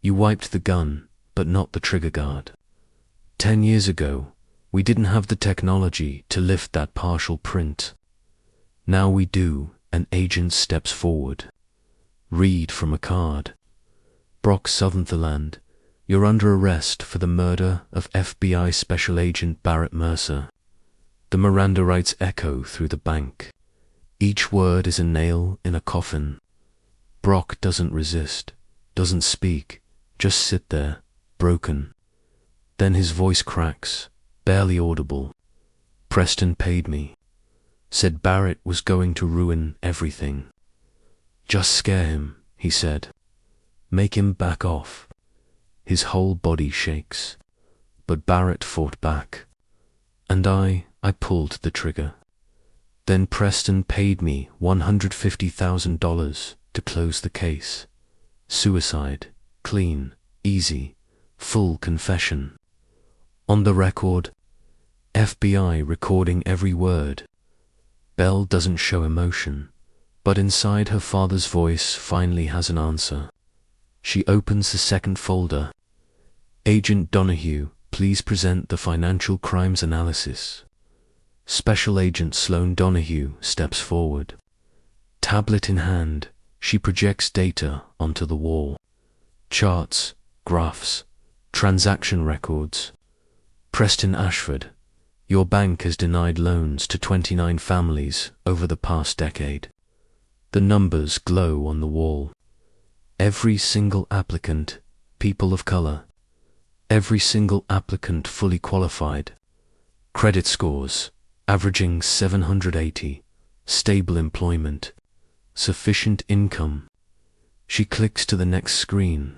You wiped the gun, but not the trigger guard. 10 years ago, we didn't have the technology to lift that partial print. Now we do. An agent steps forward. Read from a card. Brock Sutherland, you're under arrest for the murder of FBI Special Agent Barrett Mercer. The Miranda rights echo through the bank. Each word is a nail in a coffin. Brock doesn't resist, doesn't speak, just sit there, broken. Then his voice cracks, barely audible. Preston paid me. Said Barrett was going to ruin everything. Just scare him, he said. Make him back off. His whole body shakes. But Barrett fought back. And I pulled the trigger. Then Preston paid me $150,000 to close the case. Suicide, clean, easy, full confession. On the record, FBI recording every word. Belle doesn't show emotion, but inside her father's voice finally has an answer. She opens the second folder. Agent Donahue, please present the financial crimes analysis. Special Agent Sloan Donahue steps forward. Tablet in hand, she projects data onto the wall. Charts, graphs, transaction records. Preston Ashford, your bank has denied loans to 29 families over the past decade. The numbers glow on the wall. Every single applicant, people of color. Every single applicant fully qualified. Credit scores, averaging 780. Stable employment. Sufficient income. She clicks to the next screen.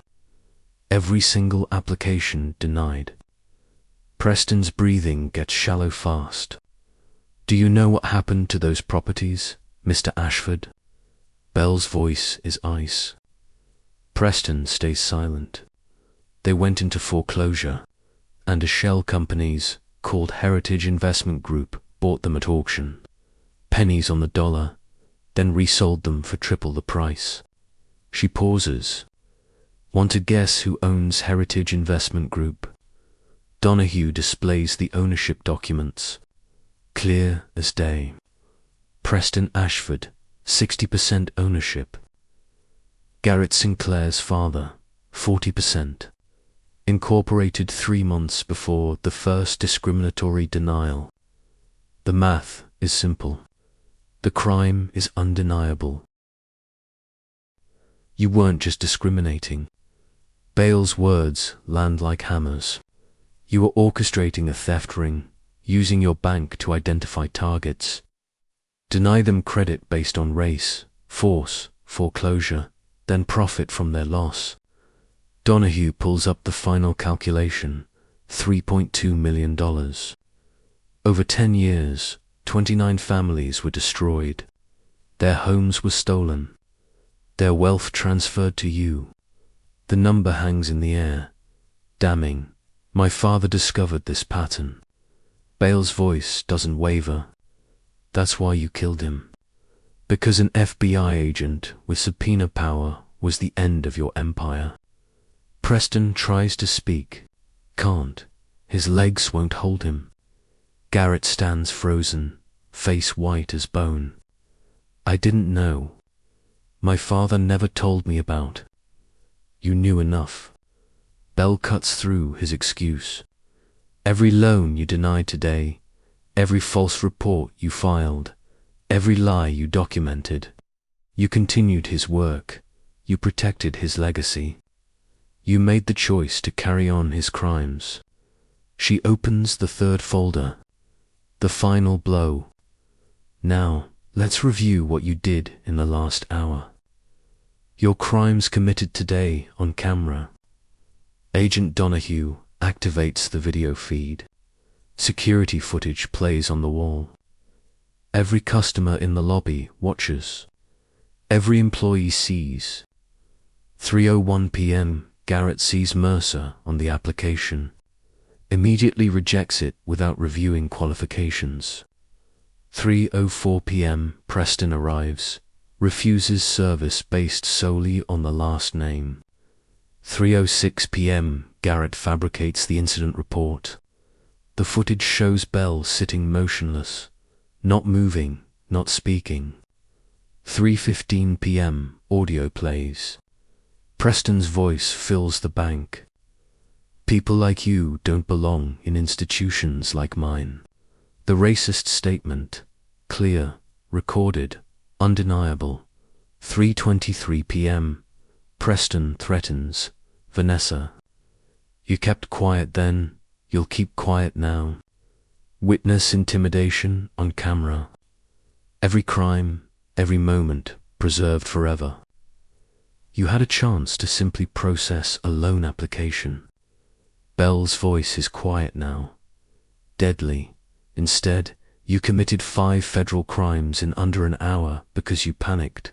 Every single application denied. Preston's breathing gets shallow fast. Do you know what happened to those properties, Mr. Ashford? Belle's voice is ice. Preston stays silent. They went into foreclosure, and a shell companies called Heritage Investment Group bought them at auction. Pennies on the dollar, then resold them for triple the price. She pauses. Want to guess who owns Heritage Investment Group? Donahue displays the ownership documents. Clear as day. Preston Ashford, 60% ownership. Garrett Sinclair's father, 40%. Incorporated 3 months before the first discriminatory denial. The math is simple. The crime is undeniable. You weren't just discriminating. Bale's words land like hammers. You were orchestrating a theft ring, using your bank to identify targets. Deny them credit based on race, force, foreclosure, then profit from their loss. Donahue pulls up the final calculation, $3.2 million. Over 10 years, 29 families were destroyed. Their homes were stolen. Their wealth transferred to you. The number hangs in the air. Damning. My father discovered this pattern. Bale's voice doesn't waver. That's why you killed him. Because an FBI agent with subpoena power was the end of your empire. Preston tries to speak. Can't. His legs won't hold him. Garrett stands frozen, face white as bone. I didn't know. My father never told me about. You knew enough. Belle cuts through his excuse. Every loan you denied today, every false report you filed, every lie you documented. You continued his work. You protected his legacy. You made the choice to carry on his crimes. She opens the third folder. The final blow. Now, let's review what you did in the last hour. Your crimes committed today on camera. Agent Donahue activates the video feed. Security footage plays on the wall. Every customer in the lobby watches. Every employee sees. 3:01 p.m. Garrett sees Mercer on the application. Immediately rejects it without reviewing qualifications. 3:04 p.m. Preston arrives. Refuses service based solely on the last name. 3:06 p.m. Garrett fabricates the incident report. The footage shows Belle sitting motionless, not moving, not speaking. 3:15 p.m. Audio plays. Preston's voice fills the bank. People like you don't belong in institutions like mine. The racist statement, clear, recorded, undeniable. 3:23 p.m. Preston threatens Vanessa. You kept quiet then, you'll keep quiet now. Witness intimidation on camera. Every crime, every moment preserved forever. You had a chance to simply process a loan application. Belle's voice is quiet now. Deadly. Instead, you committed 5 federal crimes in under an hour because you panicked.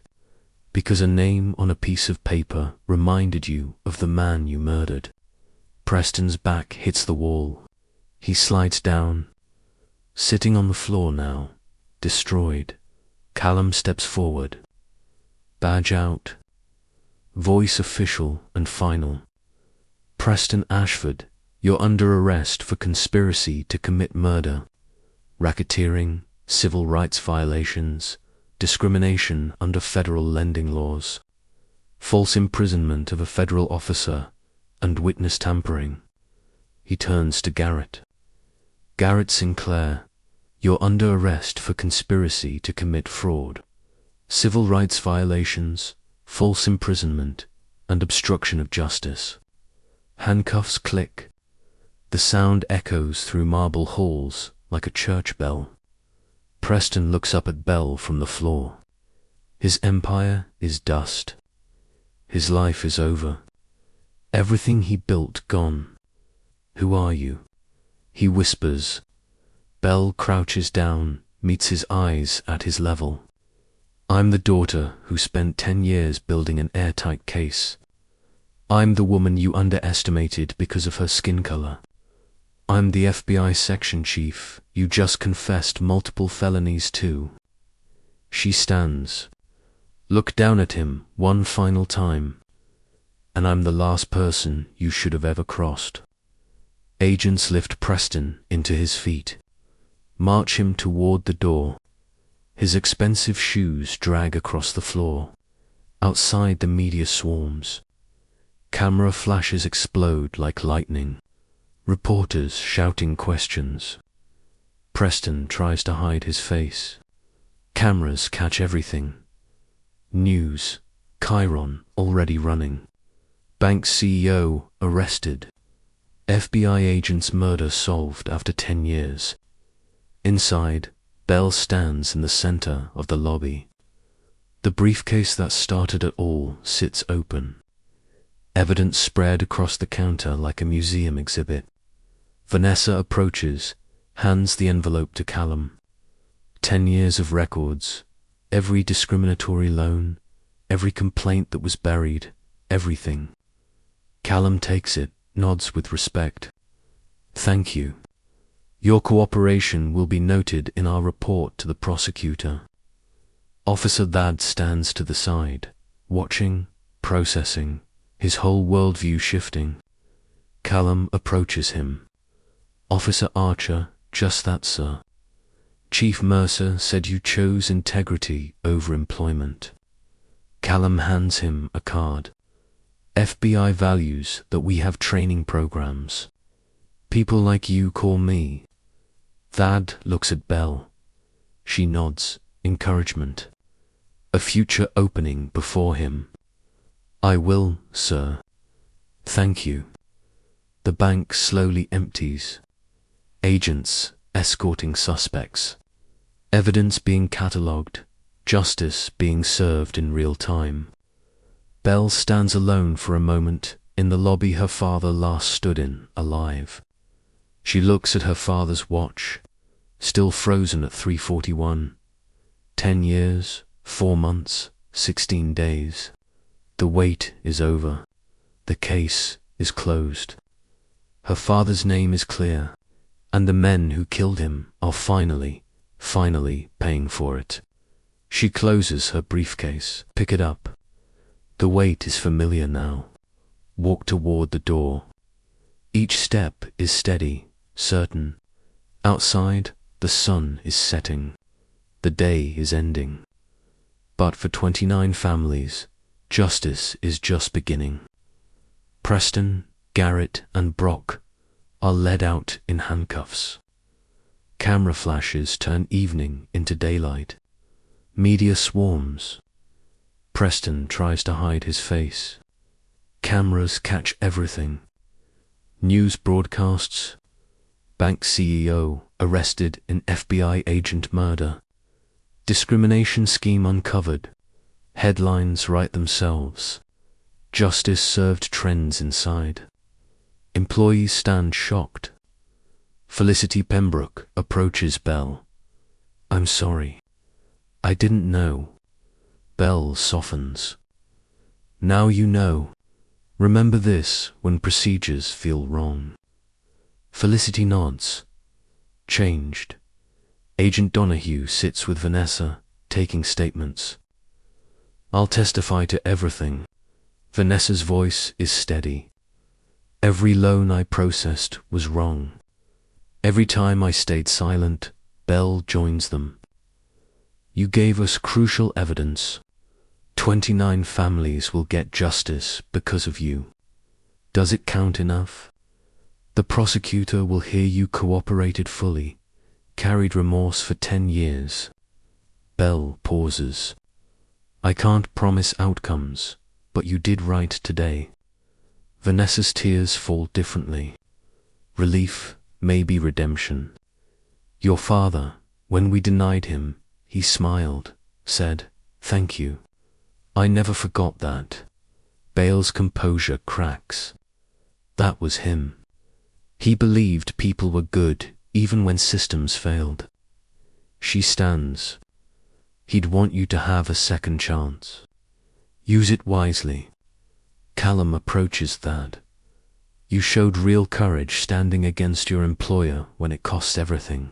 Because a name on a piece of paper reminded you of the man you murdered. Preston's back hits the wall. He slides down. Sitting on the floor now, destroyed. Callum steps forward. Badge out. Voice official and final. Preston Ashford, you're under arrest for conspiracy to commit murder, racketeering, civil rights violations, discrimination under federal lending laws, false imprisonment of a federal officer, and witness tampering. He turns to Garrett. Garrett Sinclair, you're under arrest for conspiracy to commit fraud, civil rights violations, false imprisonment, and obstruction of justice. Handcuffs click. The sound echoes through marble halls like a church bell. Preston looks up at Belle from the floor. His empire is dust. His life is over. Everything he built gone. Who are you? He whispers. Belle crouches down, meets his eyes at his level. I'm the daughter who spent 10 years building an airtight case. I'm the woman you underestimated because of her skin color. I'm the FBI section chief you just confessed multiple felonies to. She stands. Look down at him one final time. And I'm the last person you should have ever crossed. Agents lift Preston into his feet. March him toward the door. His expensive shoes drag across the floor. Outside the media swarms. Camera flashes explode like lightning. Reporters shouting questions. Preston tries to hide his face. Cameras catch everything. News. Chiron already running. Bank CEO arrested. FBI agent's murder solved after 10 years. Inside, Belle stands in the center of the lobby. The briefcase that started it all sits open. Evidence spread across the counter like a museum exhibit. Vanessa approaches, hands the envelope to Callum. 10 years of records, every discriminatory loan, every complaint that was buried, everything. Callum takes it, nods with respect. Thank you. Your cooperation will be noted in our report to the prosecutor. Officer Thad stands to the side, watching, processing, his whole worldview shifting. Callum approaches him. Officer Archer, just that, sir. Chief Mercer said you chose integrity over employment. Callum hands him a card. FBI values that we have training programs. People like you call me. Thad looks at Belle. She nods, encouragement. A future opening before him. I will, sir. Thank you. The bank slowly empties. Agents escorting suspects. Evidence being catalogued. Justice being served in real time. Belle stands alone for a moment in the lobby her father last stood in, alive. She looks at her father's watch, still frozen at 3:41. 10 years, 4 months, 16 days. The wait is over. The case is closed. Her father's name is clear, and the men who killed him are finally paying for it. She closes her briefcase. Pick it up. The weight is familiar now. Walk toward the door. Each step is steady, certain. Outside, the sun is setting. The day is ending. But for 29 families, justice is just beginning. Preston, Garrett, and Brock are led out in handcuffs. Camera flashes turn evening into daylight. Media swarms. Preston tries to hide his face. Cameras catch everything. News broadcasts. Bank CEO arrested in FBI agent murder. Discrimination scheme uncovered. Headlines write themselves. Justice served trends inside. Employees stand shocked. Felicity Pembroke approaches Belle. I'm sorry. I didn't know. Belle softens. Now you know. Remember this when procedures feel wrong. Felicity nods. Changed. Agent Donahue sits with Vanessa, taking statements. I'll testify to everything. Vanessa's voice is steady. Every loan I processed was wrong. Every time I stayed silent, Belle joins them. You gave us crucial evidence. 29 families will get justice because of you. Does it count enough? The prosecutor will hear you cooperated fully, carried remorse for 10 years. Belle pauses. I can't promise outcomes, but you did right today. Vanessa's tears fall differently. Relief, maybe redemption. Your father, when we denied him, he smiled, said, thank you. I never forgot that. Bale's composure cracks. That was him. He believed people were good even when systems failed. She stands. He'd want you to have a second chance. Use it wisely. Callum approaches that. You showed real courage standing against your employer when it costs everything.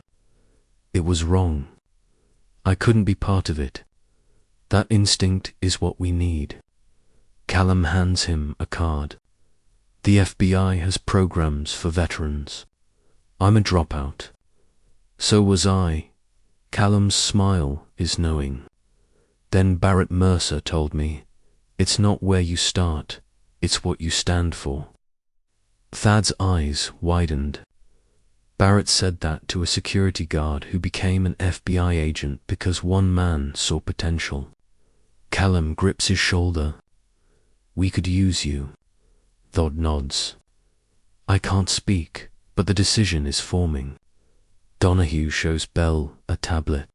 It was wrong. I couldn't be part of it. That instinct is what we need. Callum hands him a card. The FBI has programs for veterans. I'm a dropout. So was I. Callum's smile is knowing. Then Barrett Mercer told me, it's not where you start, it's what you stand for. Thad's eyes widened. Barrett said that to a security guard who became an FBI agent because one man saw potential. Callum grips his shoulder. We could use you. Thad nods. I can't speak, but the decision is forming. Donahue shows Bell a tablet.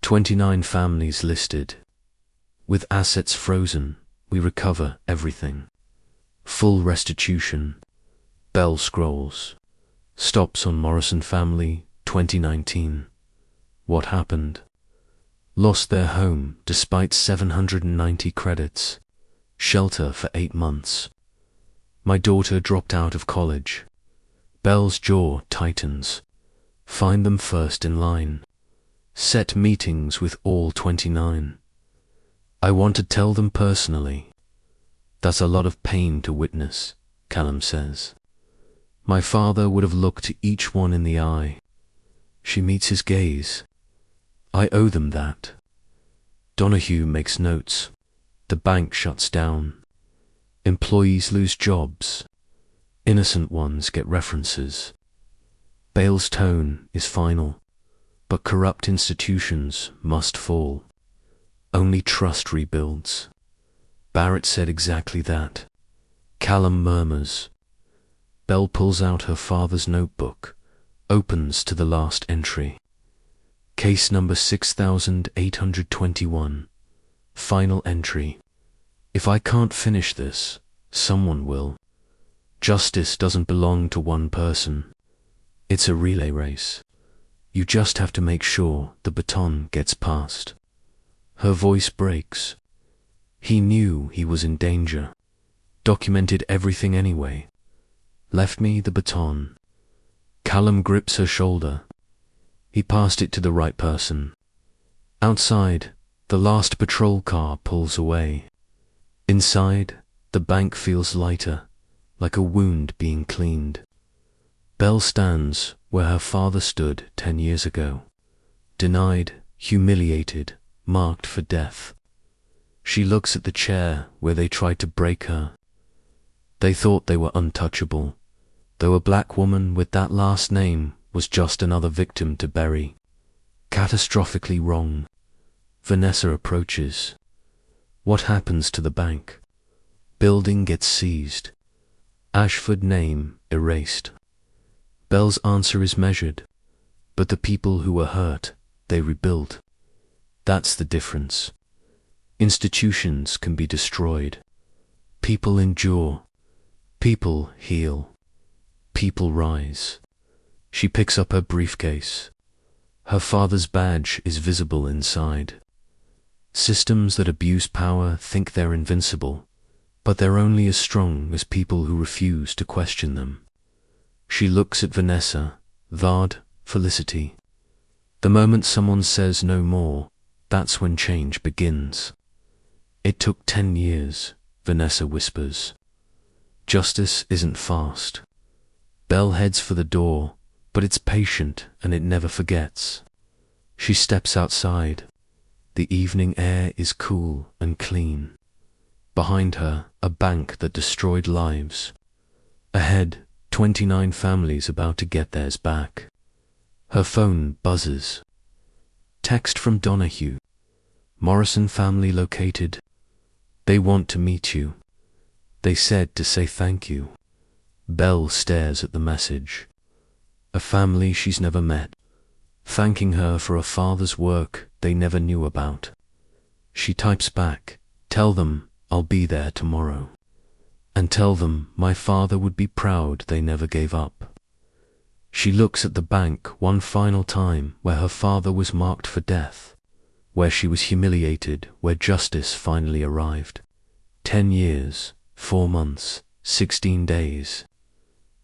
29 families listed. With assets frozen, we recover everything. Full restitution. Bell scrolls. Stops on Morrison family, 2019. What happened? Lost their home despite 790 credits. Shelter for 8 months. My daughter dropped out of college. Bell's jaw tightens. Find them first in line. Set meetings with all 29. I want to tell them personally. That's a lot of pain to witness, Callum says. My father would have looked each one in the eye. She meets his gaze. I owe them that. Donahue makes notes. The bank shuts down. Employees lose jobs. Innocent ones get references. Bale's tone is final, but corrupt institutions must fall. Only trust rebuilds. Barrett said exactly that. Callum murmurs. Bell pulls out her father's notebook, opens to the last entry. Case number 6821. Final entry. If I can't finish this, someone will. Justice doesn't belong to one person. It's a relay race. You just have to make sure the baton gets passed. Her voice breaks. He knew he was in danger. Documented everything anyway. Left me the baton. Callum grips her shoulder. He passed it to the right person. Outside, the last patrol car pulls away. Inside, the bank feels lighter, like a wound being cleaned. Belle stands where her father stood 10 years ago. Denied, humiliated, marked for death. She looks at the chair where they tried to break her. They thought they were untouchable, though a black woman with that last name was just another victim to bury. Catastrophically wrong. Vanessa approaches. What happens to the bank? Building gets seized. Ashford name erased. Bell's answer is measured, but the people who were hurt, they rebuilt. That's the difference. Institutions can be destroyed. People endure. People heal. People rise. She picks up her briefcase. Her father's badge is visible inside. Systems that abuse power think they're invincible, but they're only as strong as people who refuse to question them. She looks at Vanessa, Vard, Felicity. The moment someone says no more, that's when change begins. It took 10 years, Vanessa whispers. Justice isn't fast. Belle heads for the door, but it's patient and it never forgets. She steps outside. The evening air is cool and clean. Behind her, a bank that destroyed lives. Ahead, 29 families about to get theirs back. Her phone buzzes. Text from Donahue. Morrison family located. They want to meet you. They said to say thank you. Belle stares at the message. A family she's never met, thanking her for a father's work they never knew about. She types back, tell them I'll be there tomorrow. And tell them my father would be proud they never gave up. She looks at the bank one final time where her father was marked for death, where she was humiliated, where justice finally arrived. 10 years, 4 months, 16 days.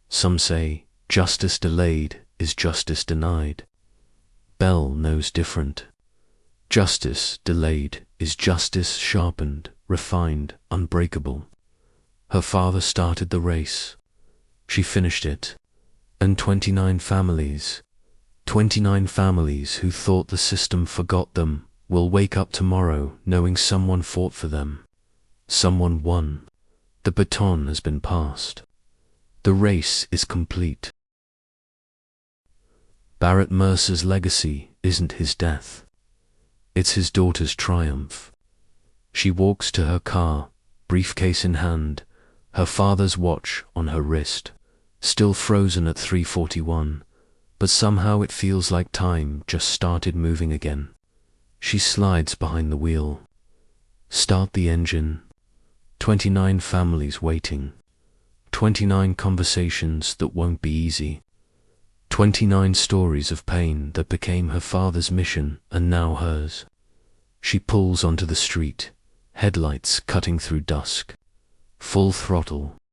Some say justice delayed is justice denied. Belle knows different. Justice delayed is justice sharpened, refined, unbreakable. Her father started the race. She finished it. And 29 families who thought the system forgot them, will wake up tomorrow knowing someone fought for them. Someone won. The baton has been passed. The race is complete. Barrett Mercer's legacy isn't his death. It's his daughter's triumph. She walks to her car, briefcase in hand, her father's watch on her wrist, still frozen at 3:41, but somehow it feels like time just started moving again. She slides behind the wheel. Start the engine. 29 families waiting. 29 conversations that won't be easy. 29 stories of pain that became her father's mission and now hers. She pulls onto the street, headlights cutting through dusk. Full throttle,